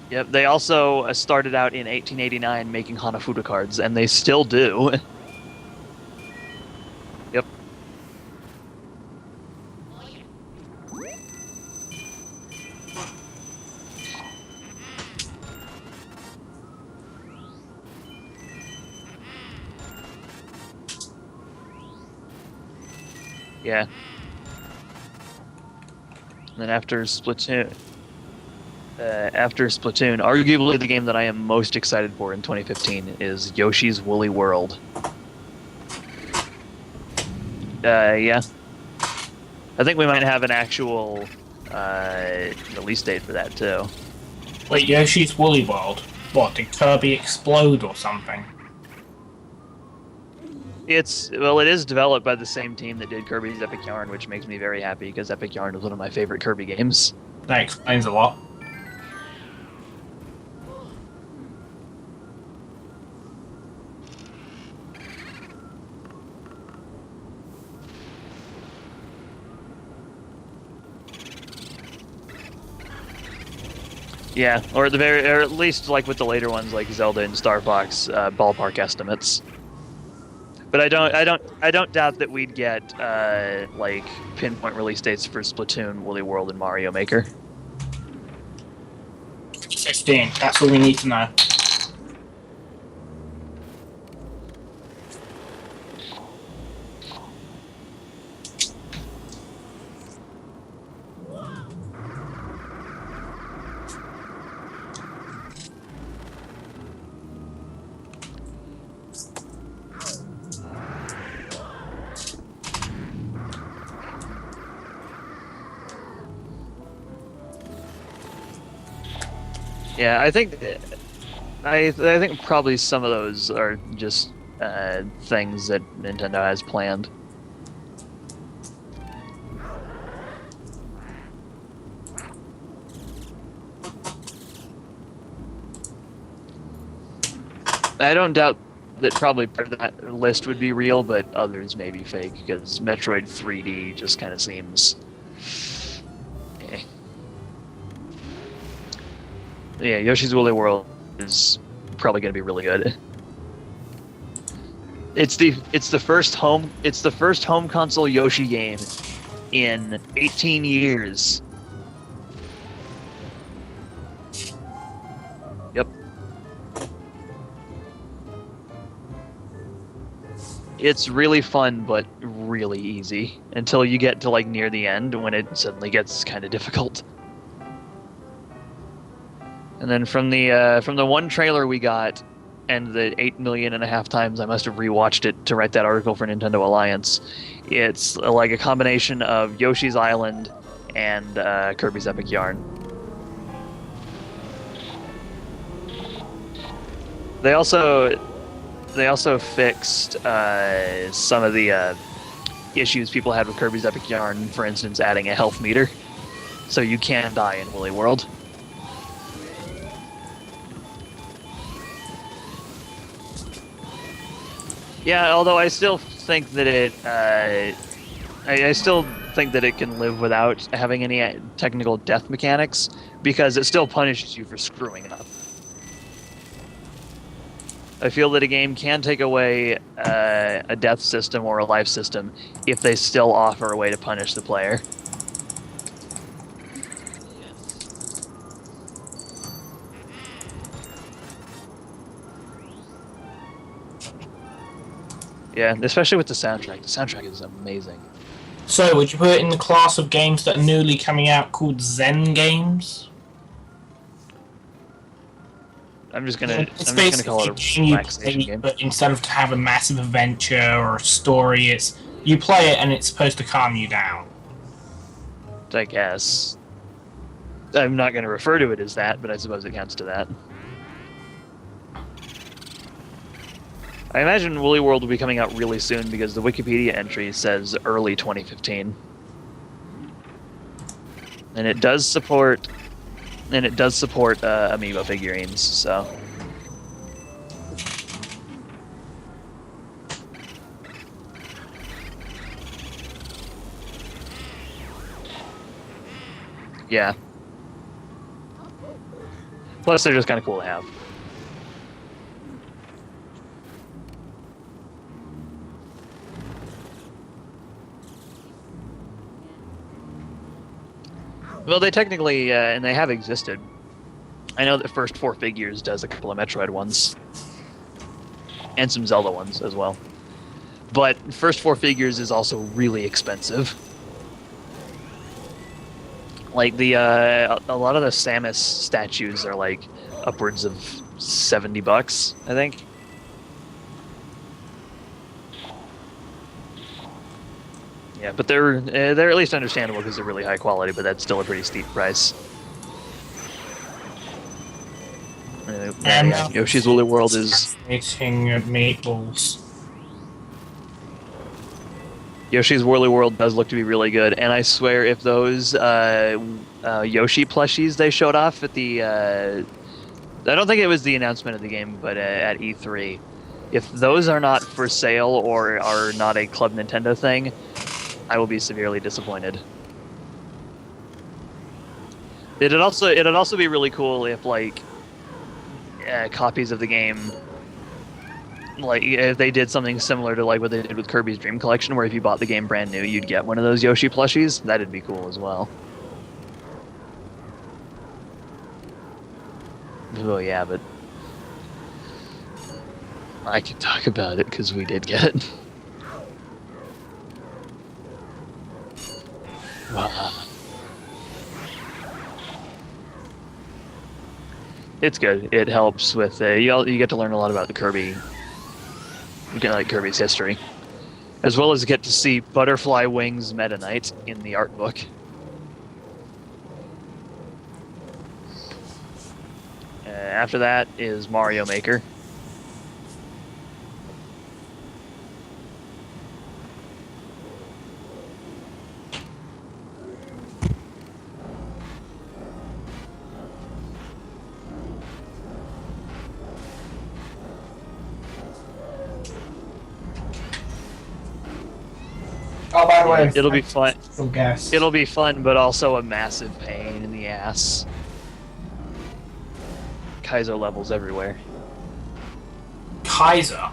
Yep, they also started out in 1889 making Hanafuda cards, and they still do. Yep. Yeah. And then after Splatoon, arguably the game that I am most excited for in 2015 is Yoshi's Woolly World. Yeah. I think we might have an actual release date for that too. Wait, Yoshi's Woolly World? What, did Kirby explode or something? It is developed by the same team that did Kirby's Epic Yarn, which makes me very happy because Epic Yarn is one of my favorite Kirby games. That explains a lot. Yeah, or at least like with the later ones like Zelda and Star Fox, ballpark estimates. But I don't doubt that we'd get like pinpoint release dates for Splatoon, Woolly World, and Mario Maker. 15. That's all we need to know. Yeah, I think probably some of those are just things that Nintendo has planned. I don't doubt that probably part of that list would be real, but others may be fake because Metroid 3D just kind of seems. Eh. Yeah, Yoshi's Woolly World is probably going to be really good. It's the first home console Yoshi game in 18 years. Yep. It's really fun, but really easy until you get to like near the end when it suddenly gets kind of difficult. And then from the one trailer we got, and the 8.5 million times I must have rewatched it to write that article for Nintendo Alliance, it's like a combination of Yoshi's Island and Kirby's Epic Yarn. They also fixed some of the issues people had with Kirby's Epic Yarn. For instance, adding a health meter, so you can die in Woolly World. Yeah, although I still think that I still think that it can live without having any technical death mechanics, because it still punishes you for screwing up. I feel that a game can take away a death system or a life system if they still offer a way to punish the player. Yeah, especially with the soundtrack. The soundtrack is amazing. So, would you put it in the class of games that are newly coming out called Zen games? I'm just gonna call it a game relaxation game. But instead of to have a massive adventure or a story, it's you play it and it's supposed to calm you down. I guess. I'm not going to refer to it as that, but I suppose it counts to that. I imagine Woolly World will be coming out really soon because the Wikipedia entry says early 2015. And it does support amiibo figurines, so yeah. Plus they're just kind of cool to have. Well, they technically, and they have existed. I know that First 4 Figures does a couple of Metroid ones. And some Zelda ones as well. But First 4 Figures is also really expensive. Like, a lot of the Samus statues are like upwards of $70, I think. Yeah, but they're at least understandable because they're really high quality, but that's still a pretty steep price. And Yoshi's Woolly World is eating meatballs. Yoshi's Woolly World does look to be really good, and I swear if those Yoshi plushies they showed off at the I don't think it was the announcement of the game, but at E3, if those are not for sale or are not a Club Nintendo thing, I will be severely disappointed. It'd also be really cool if like copies of the game, like if they did something similar to like what they did with Kirby's Dream Collection, where if you bought the game brand new, you'd get one of those Yoshi plushies. That'd be cool as well. Oh yeah, but I can talk about it because we did get it. Wow. It's good. It helps with you get to learn a lot about the Kirby. You get like Kirby's history, as well as get to see Butterfly Wings Meta Knight in the art book. After that is Mario Maker. Oh, by the way, It'll be fun. some guests. It'll be fun, but also a massive pain in the ass. Kaizo levels everywhere. Kaiser.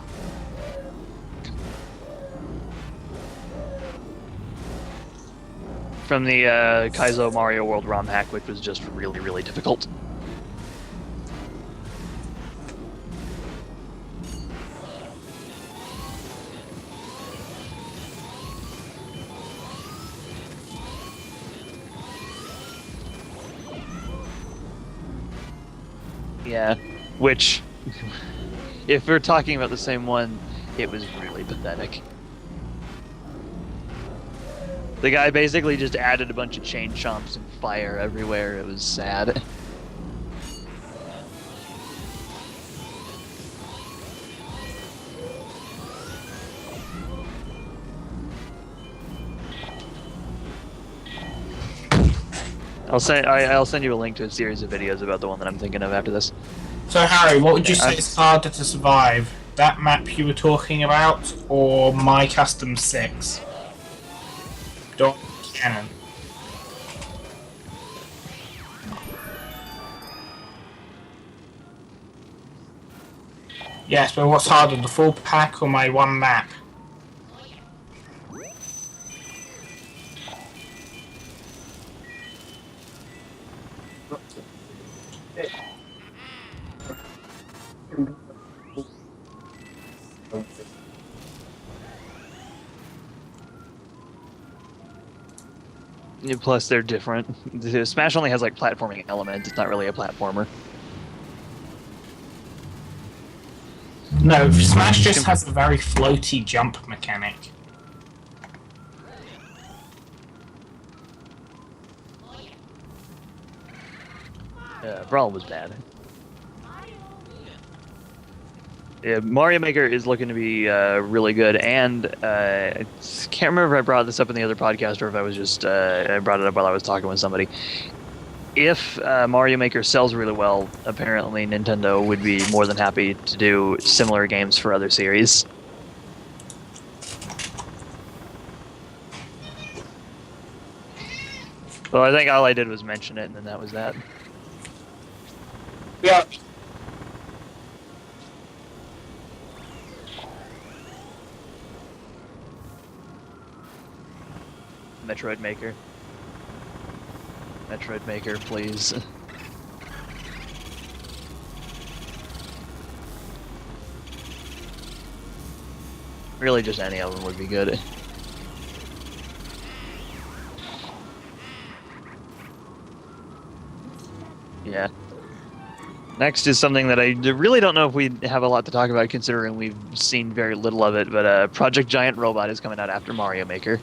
From the Kaizo Mario World ROM hack, which was just really, really difficult. Yeah, which, if we're talking about the same one, it was really pathetic. The guy basically just added a bunch of chain chomps and fire everywhere. It was sad. I'll send you a link to a series of videos about the one that I'm thinking of after this. So Harry, what would you say is harder to survive? That map you were talking about, or My Custom 6? Dot Cannon. Yes, but what's harder, the full pack or my one map? Plus, they're different. Smash only has like platforming elements. It's not really a platformer. No, Smash just has a very floaty jump mechanic. Brawl was bad. Yeah, Mario Maker is looking to be really good, and I can't remember if I brought this up in the other podcast or if I was just I brought it up while I was talking with somebody. If Mario Maker sells really well, apparently Nintendo would be more than happy to do similar games for other series. Well, I think all I did was mention it, and then that was that. Yeah. Metroid Maker. Metroid Maker, please. Really, just any of them would be good. Yeah. Next is something that I really don't know if we have a lot to talk about, considering we've seen very little of it, but Project Giant Robot is coming out after Mario Maker.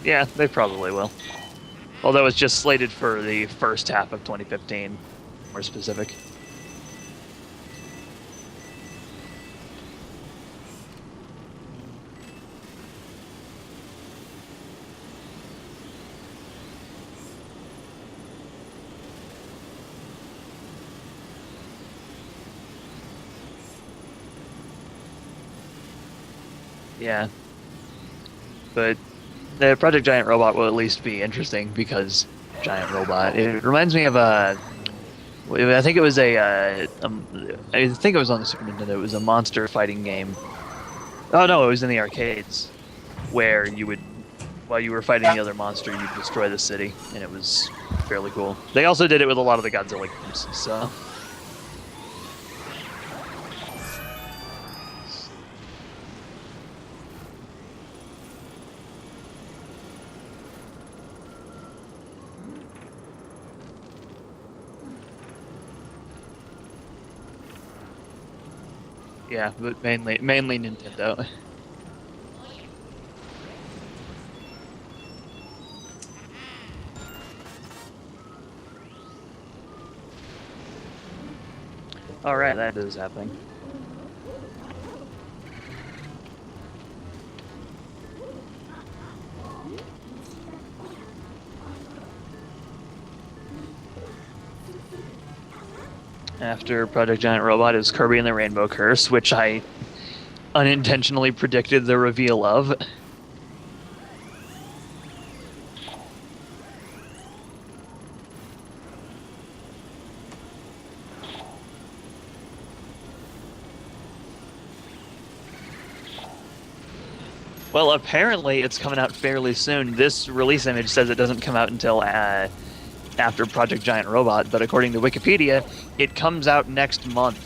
Yeah, they probably will. Although it's just slated for the first half of 2015, more specific. Yeah. But the Project Giant Robot will at least be interesting because Giant Robot. It reminds me of I think it was I think it was on the Super Nintendo. It was a monster fighting game. Oh no, it was in the arcades, where you would, while you were fighting the other monster, you'd destroy the city, and it was fairly cool. They also did it with a lot of the Godzilla games, so. Yeah, but mainly Nintendo. All right, that is happening. after Project Giant Robot is Kirby and the Rainbow Curse, which I unintentionally predicted the reveal of. Well, apparently it's coming out fairly soon. This release image says it doesn't come out until after Project Giant Robot, but according to Wikipedia, it comes out next month.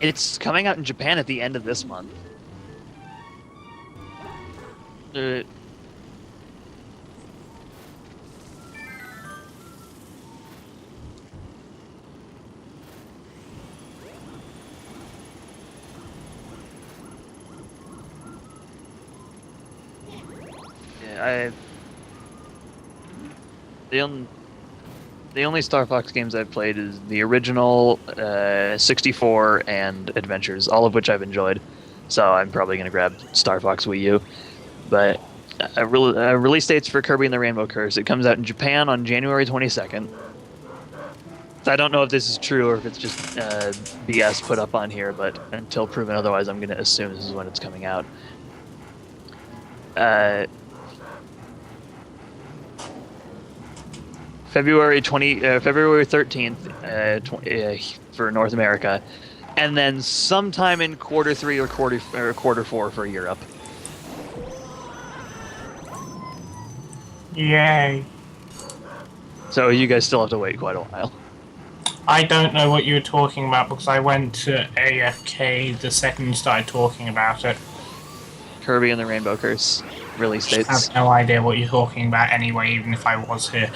It's coming out in Japan at the end of this month. The only Star Fox games I've played is the original, 64, and Adventures, all of which I've enjoyed. So I'm probably going to grab Star Fox Wii U. But release dates for Kirby and the Rainbow Curse. It comes out in Japan on January 22nd. So I don't know if this is true or if it's just BS put up on here, but until proven otherwise, I'm going to assume this is when it's coming out. February 13th for North America, and then sometime in quarter 3 or quarter 4 for Europe. Yay. So you guys still have to wait quite a while. I don't know what you were talking about because I went to AFK the second you started talking about it. Kirby and the Rainbow Curse release I dates. have no idea what you're talking about anyway, even if I was here.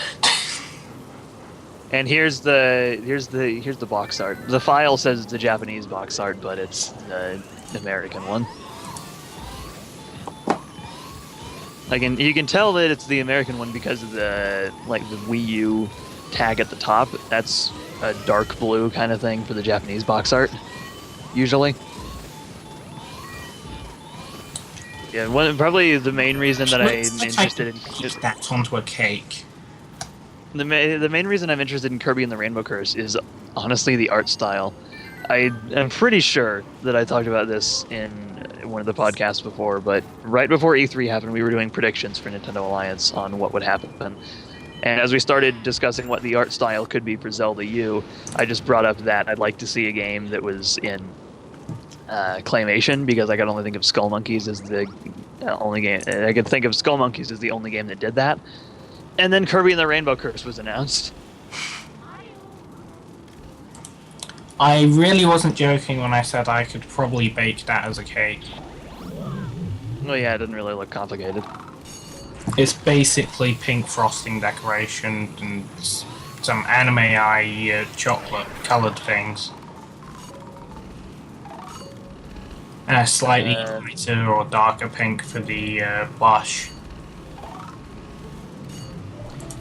And here's the box art. The file says it's the Japanese box art, but it's the American one. You can tell that it's the American one because of the Wii U tag at the top. That's a dark blue kind of thing for the Japanese box art, usually. Yeah, probably the main reason that I'm interested in that onto a cake. The main reason I'm interested in Kirby and the Rainbow Curse is honestly the art style. I am pretty sure that I talked about this in one of the podcasts before, but right before E3 happened, we were doing predictions for Nintendo Alliance on what would happen. And as we started discussing what the art style could be for Zelda U, I just brought up that I'd like to see a game that was in claymation, because I could only think of Skull Monkeys as the only game. I could think of Skull Monkeys as the only game that did that. And then Kirby and the Rainbow Curse was announced. I really wasn't joking when I said I could probably bake that as a cake. Well, yeah, it didn't really look complicated. It's basically pink frosting decoration and some anime-eye chocolate-coloured things. And a slightly lighter or darker pink for the blush.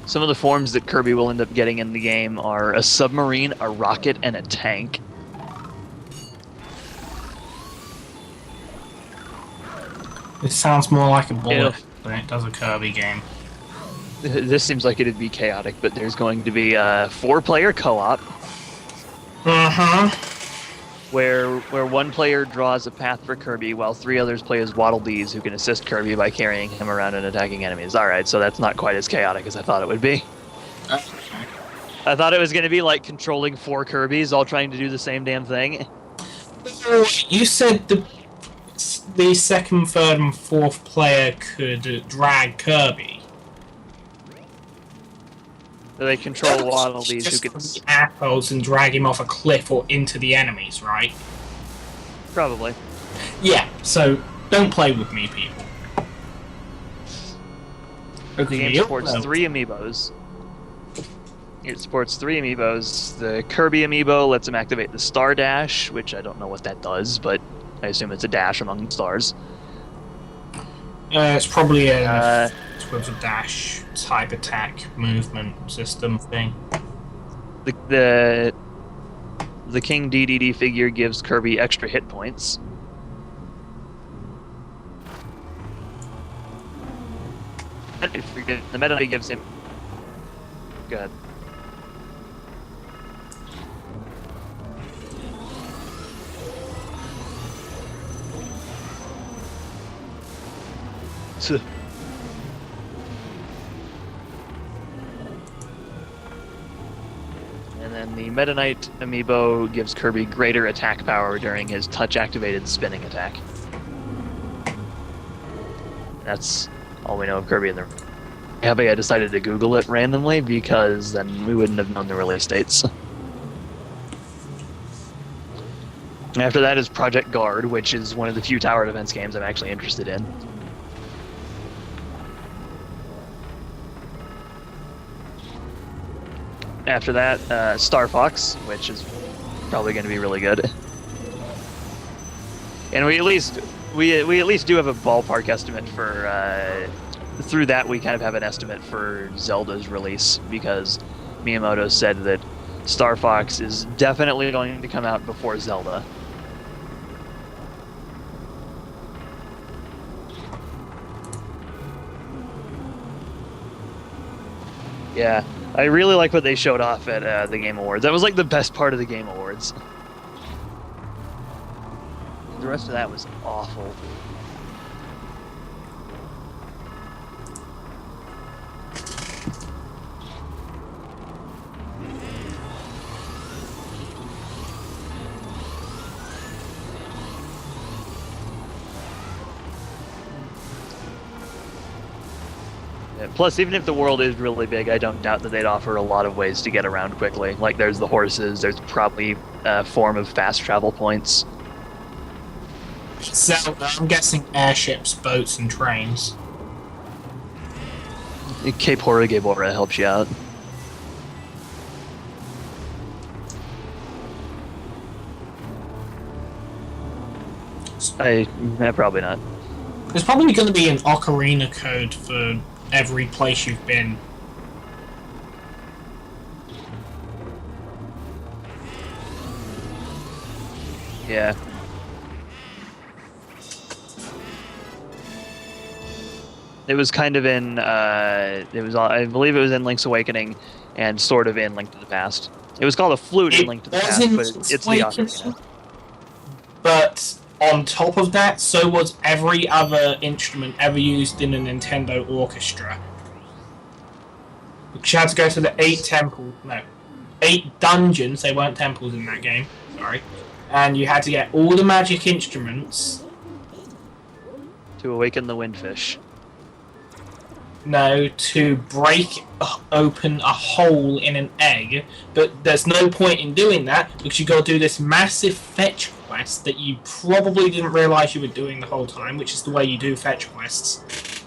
Some of the forms that Kirby will end up getting in the game are a submarine, a rocket, and a tank. This sounds more like a bullet than it does a Kirby game. This seems like it'd be chaotic, but there's going to be a 4-player co-op. Where one player draws a path for Kirby while 3 others play as Waddle Dees who can assist Kirby by carrying him around and attacking enemies. Alright, so that's not quite as chaotic as I thought it would be. I thought it was going to be like controlling 4 Kirbys all trying to do the same damn thing. You said the second, third, and fourth player could drag Kirby. So they control Waddle Dees who can... apples and drag him off a cliff or into the enemies, right? Probably. Yeah, so don't play with me, people. The game supports 3 amiibos. It supports 3 amiibos. The Kirby amiibo lets him activate the Star Dash, which I don't know what that does, but I assume it's a dash among stars. It's probably a dash type attack movement system thing. The King DDD figure gives Kirby extra hit points. The Meta Knight gives him... Go ahead. And then the Meta Knight amiibo gives Kirby greater attack power during his touch-activated spinning attack. That's all we know of Kirby in the... Happy I decided to Google it randomly, because then we wouldn't have known the release dates. After that is Project Guard, which is one of the few tower defense games I'm actually interested in. After that, Star Fox, which is probably going to be really good. And we at least do have a ballpark estimate for. Through that, we kind of have an estimate for Zelda's release, because Miyamoto said that Star Fox is definitely going to come out before Zelda. Yeah, I really like what they showed off at the Game Awards. That was like the best part of the Game Awards. The rest of that was awful. Plus, even if the world is really big, I don't doubt that they'd offer a lot of ways to get around quickly. Like, there's the horses, there's probably a form of fast travel points. So, I'm guessing airships, boats, and trains. Cape Horrigebora helps you out. Probably not. There's probably going to be an ocarina code for every place you've been. Yeah. It was kind of in, I believe it was in Link's Awakening and sort of in Link to the Past. It was called a flute in Link to the Past, but it's the ocarina. But on top of that, so was every other instrument ever used in a Nintendo orchestra. Because you had to go to the 8 dungeons, they weren't temples in that game, sorry. And you had to get all the magic instruments. To awaken the windfish. No, to break open a hole in an egg, but there's no point in doing that because you got to do this massive fetch quest that you probably didn't realise you were doing the whole time, which is the way you do fetch quests.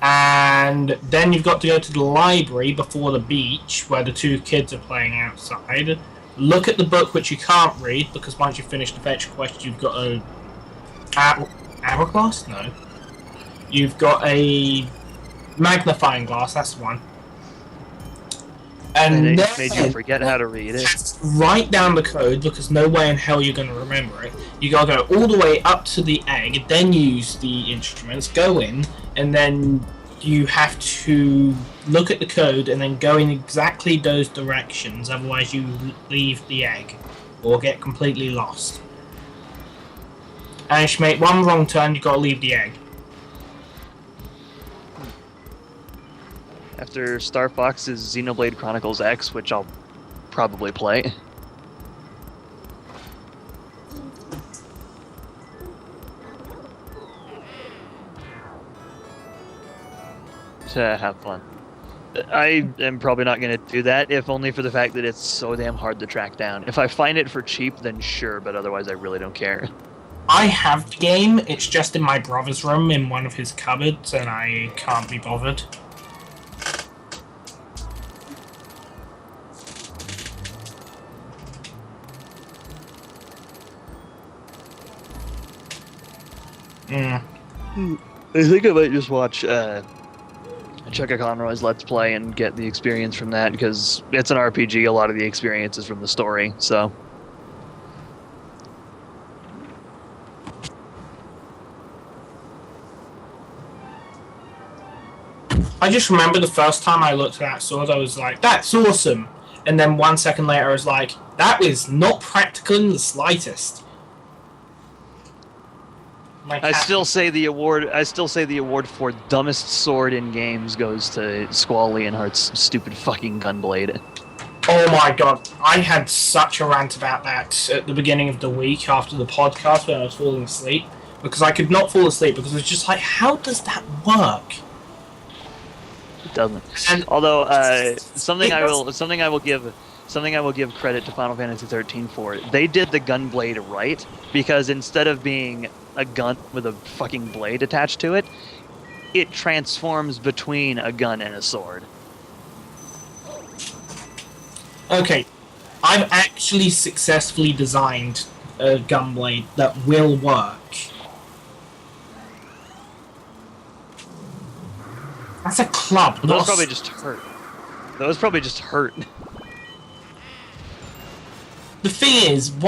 And then you've got to go to the library before the beach where the two kids are playing outside. Look at the book, which you can't read because once you finish the fetch quest, you've got a hourglass? No. You've got a magnifying glass, that's the one. And it made you forget how to read it. Write down the code because no way in hell you're going to remember it. You got to go all the way up to the egg, then use the instruments, go in, and then you have to look at the code and then go in exactly those directions, otherwise you leave the egg or get completely lost. And if you make one wrong turn, you've got to leave the egg. After Star Fox is Xenoblade Chronicles X, which I'll probably play. To have fun. I am probably not going to do that, if only for the fact that it's so damn hard to track down. If I find it for cheap, then sure, but otherwise I really don't care. I have the game, it's just in my brother's room in one of his cupboards, and I can't be bothered. I think I might just watch Chugga Conroy's Let's Play and get the experience from that, because it's an RPG, a lot of the experience is from the story, so... I just remember the first time I looked at that sword, I was like, that's awesome! And then 1 second later I was like, that was not practical in the slightest. My I cat- still say the award for dumbest sword in games goes to Squall Leonhardt's stupid fucking gunblade. Oh my god, I had such a rant about that at the beginning of the week after the podcast when I was falling asleep. Because I could not fall asleep because it was just like, how does that work? It doesn't. And Although something I will give credit to Final Fantasy 13 for. They did the gunblade right, because instead of being a gun with a fucking blade attached to it, it transforms between a gun and a sword. okay, I've actually successfully designed a gunblade that will work. That's a club. Those probably just hurt. Those probably just hurt. The thing is, They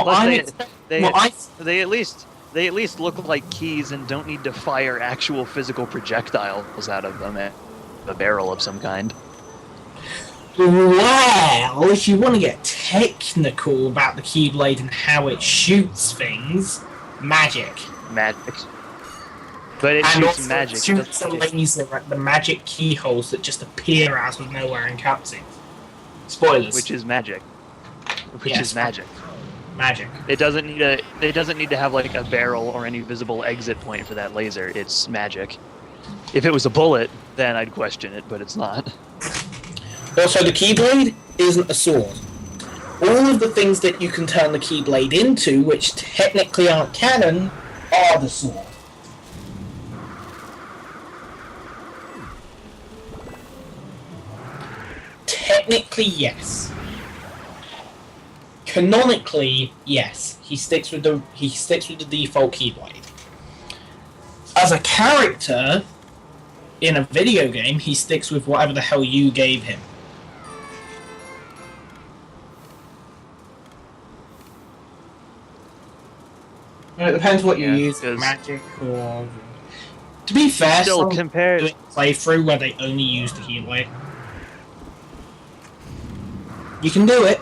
at least look like keys and don't need to fire actual physical projectiles out of them. A barrel of some kind. Well, if you want to get technical about the Keyblade and how it shoots things, magic. Magic. But it And shoots also magic. it shoots a laser at the magic keyholes that just appear out of nowhere in cutscenes. Spoilers. Which is magic. Which Yes. is magic. Magic. It doesn't need to have like a barrel or any visible exit point for that laser. It's magic. If it was a bullet, then I'd question it, but it's not. Also, the Keyblade isn't a sword. All of the things that you can turn the Keyblade into, which technically aren't canon, are the sword. Technically, yes. Canonically, yes. He sticks with the default Keyblade. As a character in a video game, he sticks with whatever the hell you gave him. It depends what you use, magic or. To be fair, Still some compared. doing a playthrough where they only use the Keyblade. You can do it.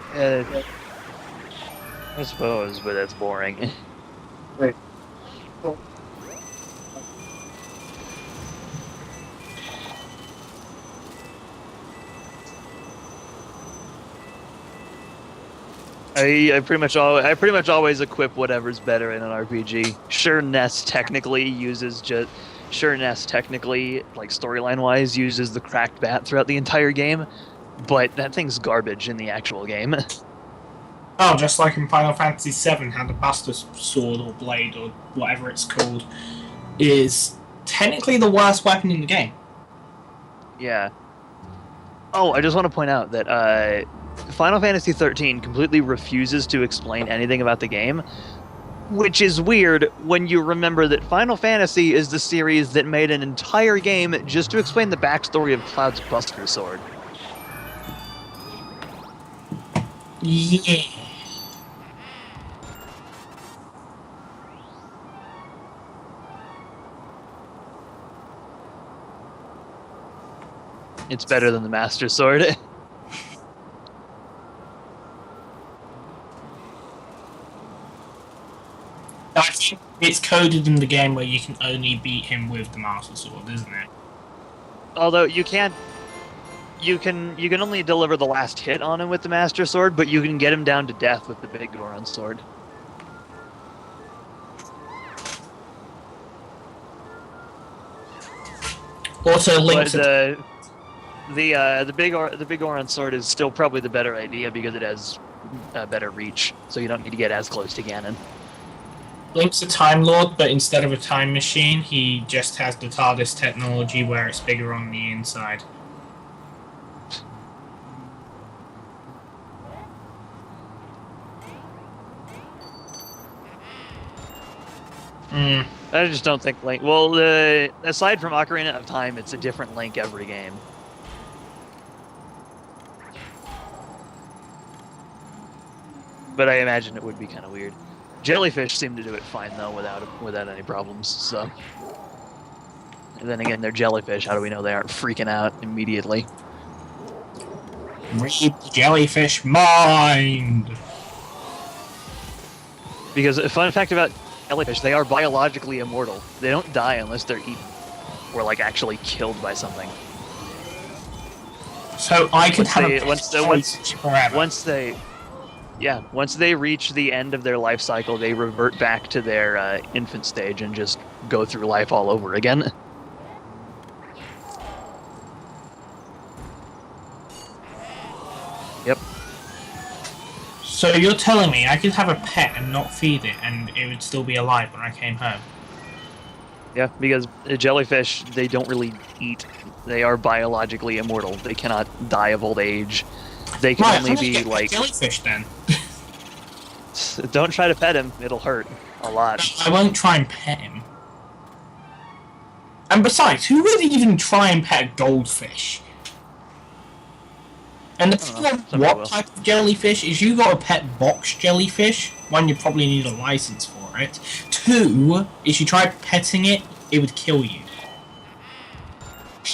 I suppose, but that's boring. Wait. I pretty much always equip whatever's better in an RPG. Sure, Ness technically, like storyline wise, uses the cracked bat throughout the entire game, but that thing's garbage in the actual game. Oh, just like in Final Fantasy VII, how the Buster Sword or Blade or whatever it's called is technically the worst weapon in the game. Yeah. Oh, I just want to point out that Final Fantasy 13 completely refuses to explain anything about the game, which is weird when you remember that Final Fantasy is the series that made an entire game just to explain the backstory of Cloud's Buster Sword. Yeah. It's better than the Master Sword. I think it's coded in the game where you can only beat him with the Master Sword, isn't it? Although you can only deliver the last hit on him with the Master Sword, but you can get him down to death with the Big Goron Sword. Also, But links. the Big Goron Sword is still probably the better idea because it has better reach, so you don't need to get as close to Ganon. Link's a Time Lord, but instead of a time machine, he just has the TARDIS technology where it's bigger on the inside. I just don't think Link. Well, aside from Ocarina of Time, it's a different Link every game. But I imagine it would be kind of weird. Jellyfish seem to do it fine though, without any problems. So, and then again, they're jellyfish. How do we know they aren't freaking out immediately? Read the jellyfish mind! Because a fun fact about jellyfish, they are biologically immortal. They don't die unless they're eaten or like actually killed by something. So I could once they reach the end of their life cycle, they revert back to their infant stage and just go through life all over again. Yep. So you're telling me I could have a pet and not feed it, and it would still be alive when I came home? Yeah, because jellyfish, they don't really eat. They are biologically immortal. They cannot die of old age. They can only be like jellyfish then. Don't try to pet him; it'll hurt a lot. I won't try and pet him. And besides, who would even try and pet a goldfish? And depending on what type of jellyfish is, you got a pet box jellyfish. One, you probably need a license for it. Two, if you tried petting it, it would kill you.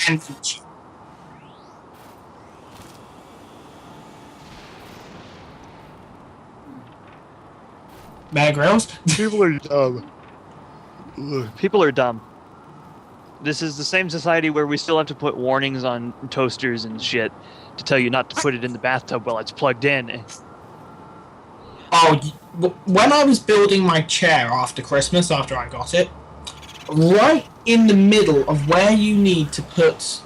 And Bear Grylls? People are dumb. People are dumb. This is the same society where we still have to put warnings on toasters and shit to tell you not to put it in the bathtub while it's plugged in. Oh, when I was building my chair after Christmas, after I got it, right in the middle of where you need to put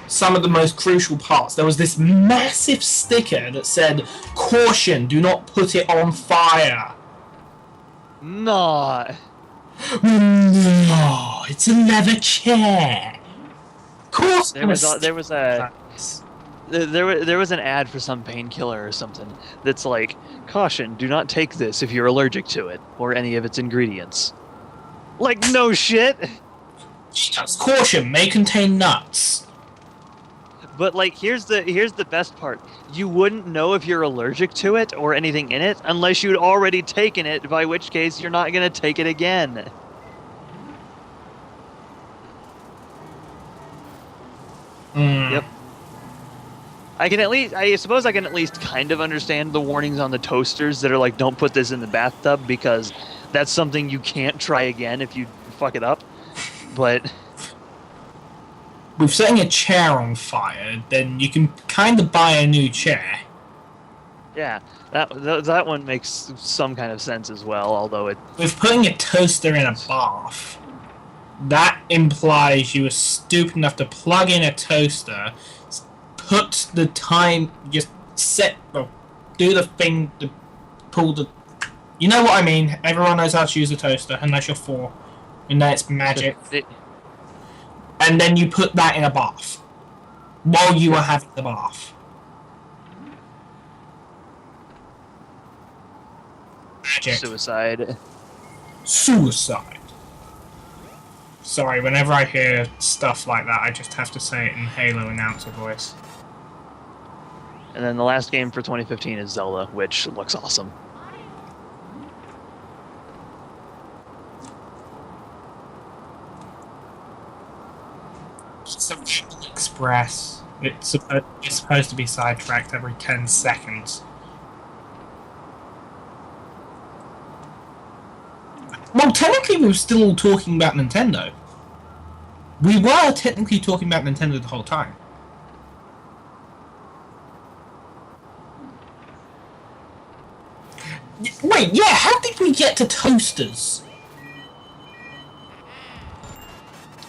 some of the most crucial parts, there was this massive sticker that said, "Caution, do not put it on fire." No. No, it's a leather chair. Of course, there was an ad for some painkiller or something that's like, "Caution, do not take this if you're allergic to it or any of its ingredients." Like, no shit. Yes, caution, may contain nuts. But like, here's the best part. You wouldn't know if you're allergic to it or anything in it unless you'd already taken it, by which case you're not gonna take it again. Yep. I suppose I can at least kind of understand the warnings on the toasters that are like, don't put this in the bathtub, because that's something you can't try again if you fuck it up. But with setting a chair on fire, then you can kind of buy a new chair. Yeah, that one makes some kind of sense as well, although it... With putting a toaster in a bath, that implies you were stupid enough to plug in a toaster, put the time, just do the thing, to pull the... You know what I mean, everyone knows how to use a toaster, unless you're 4. And then it's magic. And then you put that in a bath while you are having the bath. Magic. Suicide. Suicide. Sorry, whenever I hear stuff like that, I just have to say it in Halo announcer voice. And then the last game for 2015 is Zelda, which looks awesome. Express. It's supposed to be sidetracked every 10 seconds. Well, technically we were still talking about Nintendo. We were technically talking about Nintendo the whole time. Wait, yeah, how did we get to toasters?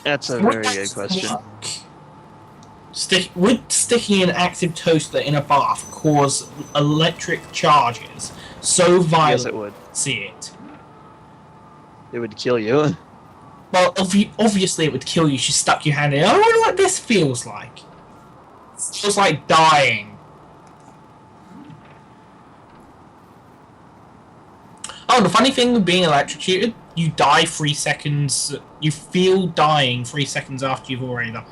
That's a very good question. Would sticking an active toaster in a bath cause electric charges so violent? Yes, it would. See it. It would kill you. Well, obviously it would kill you. She stuck your hand in. I wonder what this feels like. It feels like dying. Oh, the funny thing with being electrocuted, you die 3 seconds. You feel dying 3 seconds after you've already died.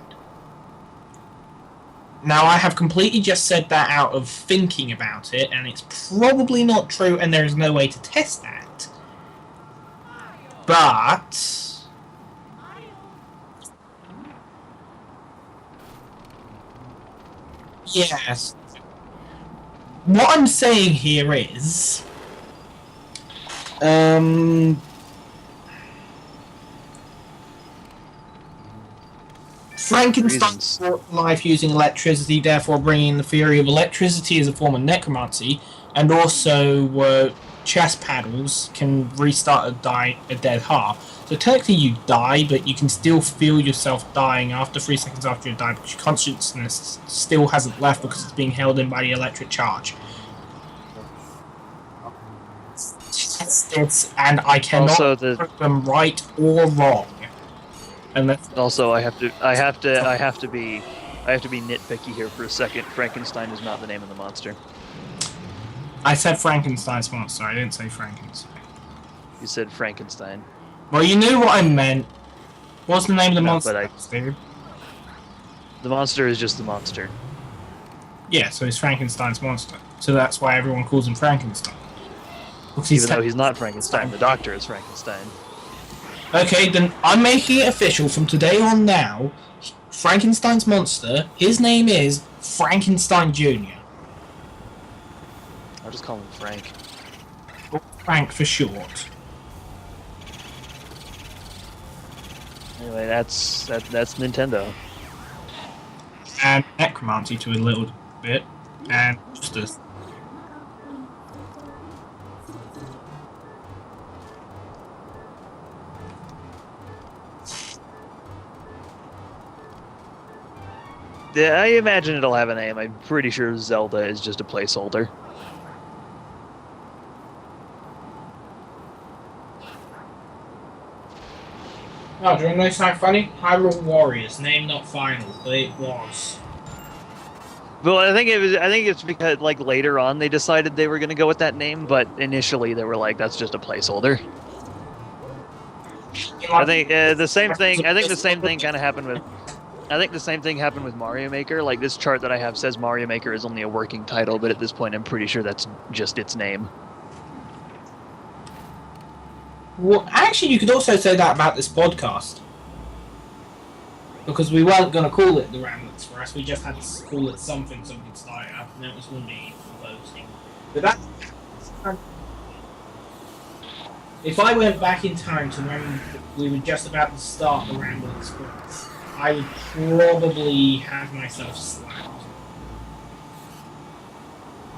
Now, I have completely just said that out of thinking about it, and it's probably not true, and there is no way to test that. But yes. What I'm saying here is, Frankenstein Reasons. brought to life using electricity, therefore bringing the theory of electricity as a form of necromancy, and also chest paddles can restart a dead heart. So technically you die, but you can still feel yourself dying after 3 seconds after you die, because your consciousness still hasn't left because it's being held in by the electric charge. And I cannot Also, prove them right or wrong. Also, I have to be nitpicky here for a second. Frankenstein is not the name of the monster. I said Frankenstein's monster. I didn't say Frankenstein. You said Frankenstein. Well, you knew what I meant. What's the name of the No, monster, but Steve? The monster is just the monster. Yeah, so it's Frankenstein's monster. So that's why everyone calls him Frankenstein. Because Even though he's not Frankenstein, the doctor is Frankenstein. Okay, then I'm making it official from today on now. Frankenstein's monster, his name is Frankenstein Jr. I'll just call him Frank. Or Frank for short. Anyway, that's Nintendo. And necromancy to a little bit. And justice. Yeah, I imagine it'll have a name. I'm pretty sure Zelda is just a placeholder. Oh, do you want to know something funny? Hyrule Warriors, name not final, but it was. Well, I think it's because like later on they decided they were going to go with that name, but initially they were like, that's just a placeholder. I think the same thing. I think the same thing kind of happened with. I think the same thing happened with Mario Maker. Like this chart that I have says Mario Maker is only a working title, but at this point I'm pretty sure that's just its name. Well, actually, you could also say that about this podcast. Because we weren't going to call it the Ramblings for us, we just had to call it something so we could start it up, and it was going to be posting. But that. If I went back in time to when we were just about to start the Ramblings for us, I would probably have myself slapped.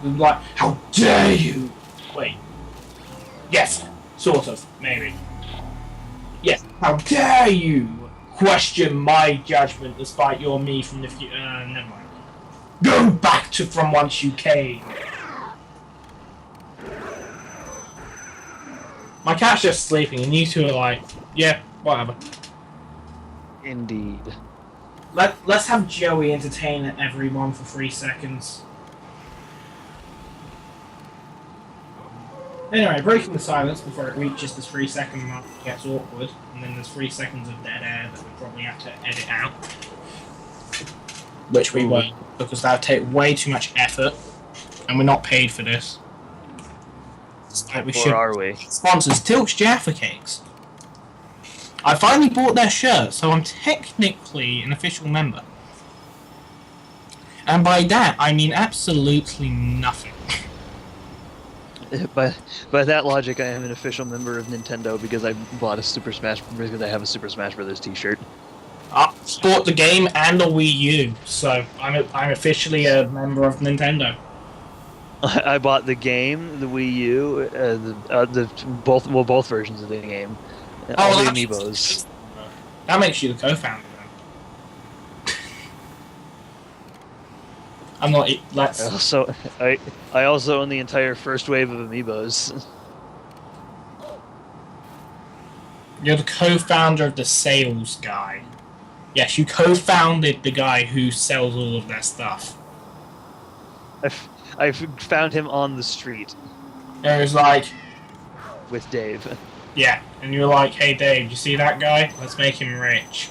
We'd be like, how dare you! Wait. Yes, sort of, maybe. Yes, how dare you question my judgment despite you're me from the future. Never mind. Go back to from whence you came. My cat's just sleeping, and you two are like, yeah, whatever. Indeed. Let's have Joey entertain everyone for 3 seconds. Anyway, breaking the silence before it reaches the 3 second mark gets awkward, and then there's 3 seconds of dead air that we probably have to edit out. Which we won't, because that would take way too much effort, and we're not paid for this. Like we should. Or are we? Sponsors, Tilk's Jaffa Cakes. I finally bought their shirt, so I'm technically an official member. And by that, I mean absolutely nothing. By that logic, I am an official member of Nintendo because I bought a Super Smash because I have a Super Smash Brothers T-shirt. I bought the game and the Wii U, so I'm officially a member of Nintendo. I bought the game, the Wii U, both versions of the game, all the amiibos. That makes you the co-founder. I'm not. Let's. I also own the entire first wave of amiibos. You're the co-founder of the sales guy. Yes, you co-founded the guy who sells all of their stuff. I found him on the street. And it was like, with Dave. Yeah, and you were like, hey Dave, you see that guy? Let's make him rich.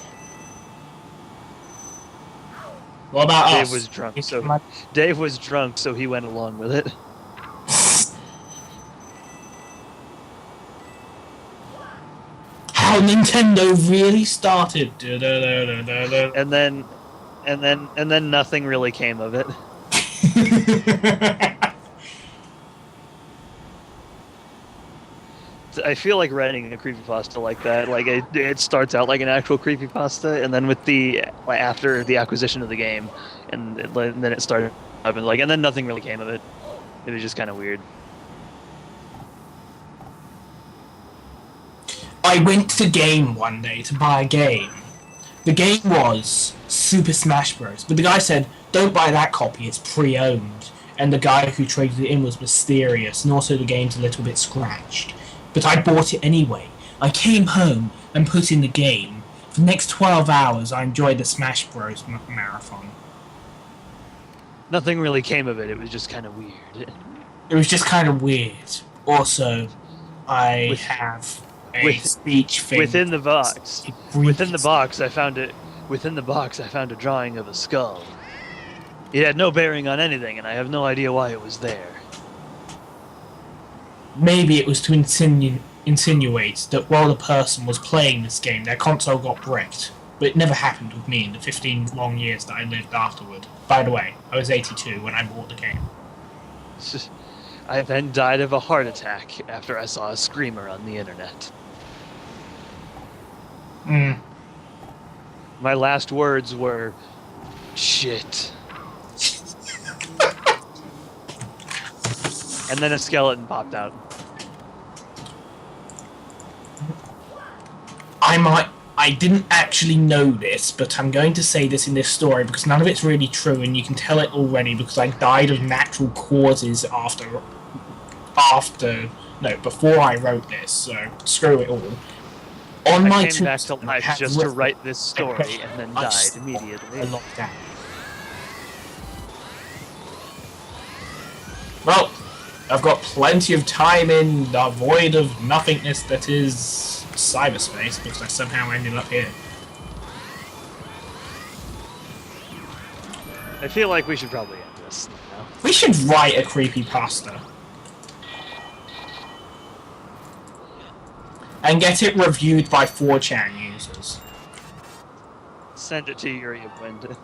What about Dave us? was drunk, Dave was drunk, so he went along with it. How Nintendo really started. And then nothing really came of it. I feel like writing a creepypasta like that. Like it starts out like an actual creepypasta, and then with the like, after the acquisition of the game, and then it started up and like, and then nothing really came of it. It was just kind of weird. I went to the game one day to buy a game. The game was Super Smash Bros. But the guy said, don't buy that copy, it's pre-owned. And the guy who traded it in was mysterious, and also the game's a little bit scratched. But I bought it anyway. I came home and put in the game. For the next 12 hours, I enjoyed the Smash Bros. Marathon. Nothing really came of it. It was just kind of weird. It was just kind of weird. Also, I have a speech thing. Within the box. Within the box, I found it. Within the box, I found a drawing of a skull. It had no bearing on anything, and I have no idea why it was there. Maybe it was to insinuate that while the person was playing this game, their console got bricked. But it never happened with me in the 15 long years that I lived afterward. By the way, I was 82 when I bought the game. I then died of a heart attack after I saw a screamer on the internet. My last words were, shit. And then a skeleton popped out. I didn't actually know this, but I'm going to say this in this story because none of it's really true, and you can tell it already because I died of natural causes before I wrote this, so screw it all. I came back to life just to write this story and then died immediately. Well, I've got plenty of time in the void of nothingness that is cyberspace because I somehow ended up here. I feel like we should probably end this now. We should write a creepypasta. And get it reviewed by 4chan users. Send it to Yuri Winda.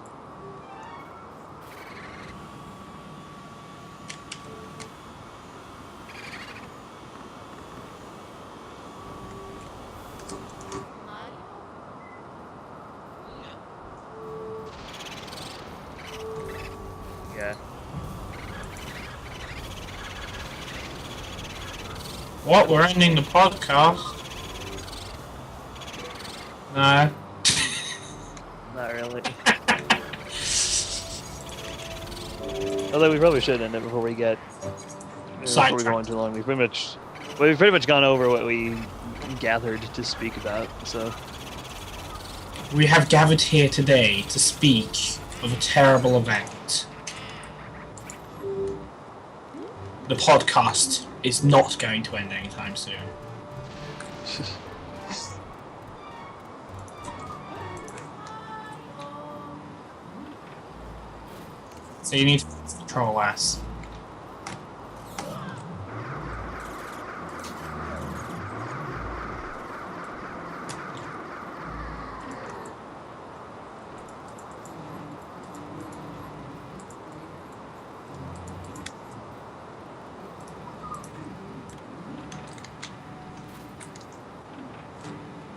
Yeah. What? We're ending the podcast? No. Not really. Although we probably should end it before we get before we go on too long. We've pretty much gone over what we gathered to speak about. So we have gathered here today to speak of a terrible event. The podcast is not going to end anytime soon. So you need to control S.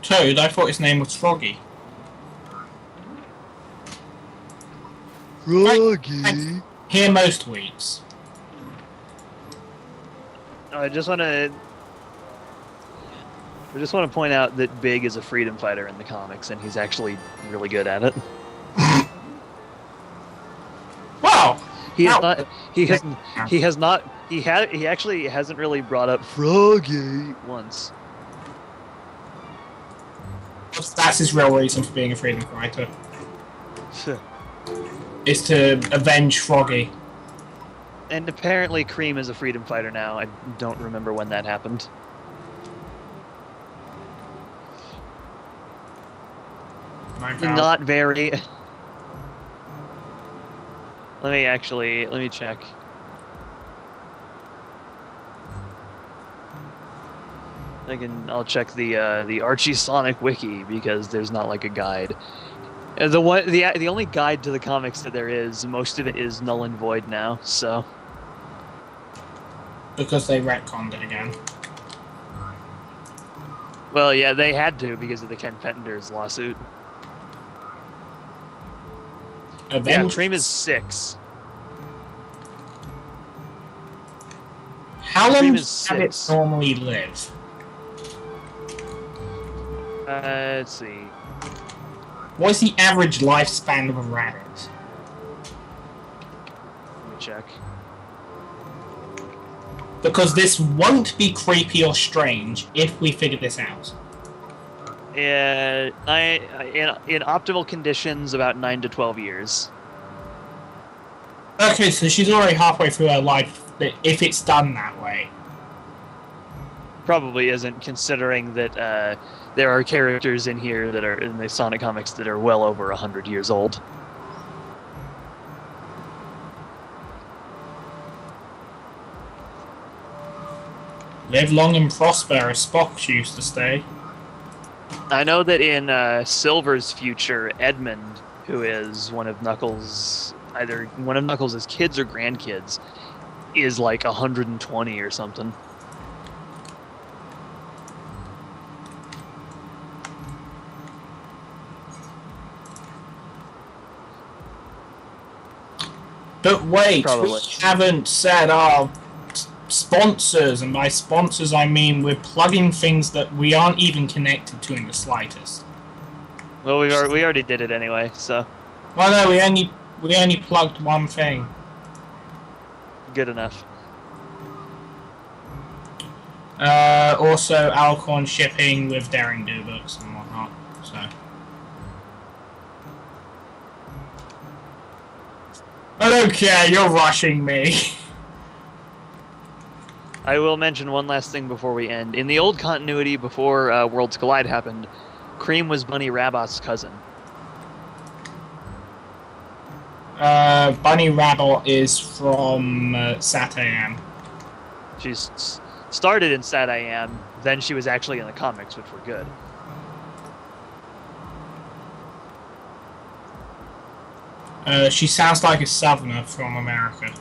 Toad, I thought his name was Froggy. Froggy. Hear most weeks. I just want to point out that Big is a freedom fighter in the comics, and he's actually really good at it. Wow. He actually hasn't really brought up Froggy once. That's his real reason for being a freedom fighter. Is to avenge Froggy. And apparently Cream is a freedom fighter now. I don't remember when that happened. Not very. Let me check. I'll check the Archie Sonic wiki because there's not like a guide. The only guide to the comics that there is, most of it is null and void now. So because they retconned it again. Well, yeah, they had to because of the Ken Pettender's lawsuit. Yeah, Cream is 6. How long Cream does is rabbits 6. normally live? Let's see. What is the average lifespan of a rabbit? Let me check. Because this won't be creepy or strange if we figure this out. In optimal conditions, about 9 to 12 years. Okay, so she's already halfway through her life if it's done that way. Probably isn't, considering that there are characters in here that are in the Sonic comics that are well over 100 years old. Live long and prosper, as Spock used to say. I know that in Silver's future, Edmund, who is one of Knuckles' kids or grandkids, is like 120 or something. But wait, Probably. we haven't said our sponsors, and by sponsors I mean we're plugging things that we aren't even connected to in the slightest. Well, we already did it anyway, so Well, no, we only plugged one thing. good enough. Also, Alcorn shipping with Daring Do books and whatnot. So. I don't care. You're rushing me. I will mention one last thing before we end. In the old continuity, before Worlds Collide happened, Cream was Bunny Rabbit's cousin. Bunny Rabbit is from Sat AM. She's started in Sat AM, then she was actually in the comics, which were good. She sounds like a southerner from America.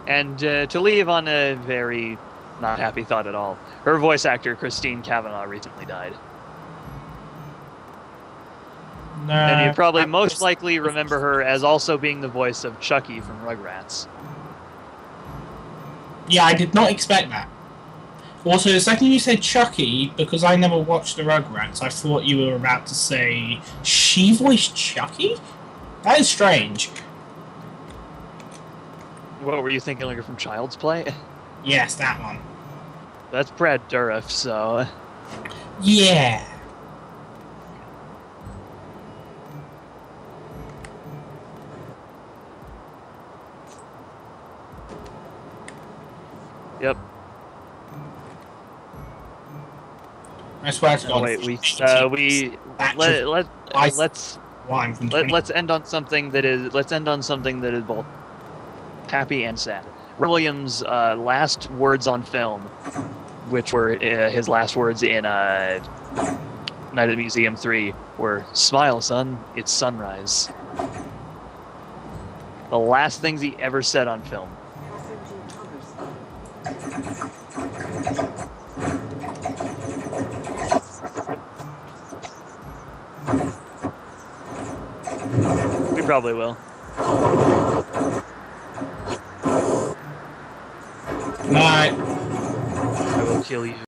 And to leave on a very not happy thought at all, her voice actor, Christine Cavanaugh, recently died. No, And you probably most likely remember her as also being the voice of Chucky from Rugrats. Yeah, I did not expect that. Also, the second you said Chucky, because I never watched the Rugrats, I thought you were about to say she voiced Chucky? That is strange. What were you thinking, like from Child's Play? Yes, that one. That's Brad Dourif, so... Yeah. Yep. I swear to God. Wait, let's end on something that is both happy and sad. Williams' last words on film, which were his last words in Night at the Museum 3, were "Smile, son, it's sunrise." The last things he ever said on film. We probably will. Night. I will kill you.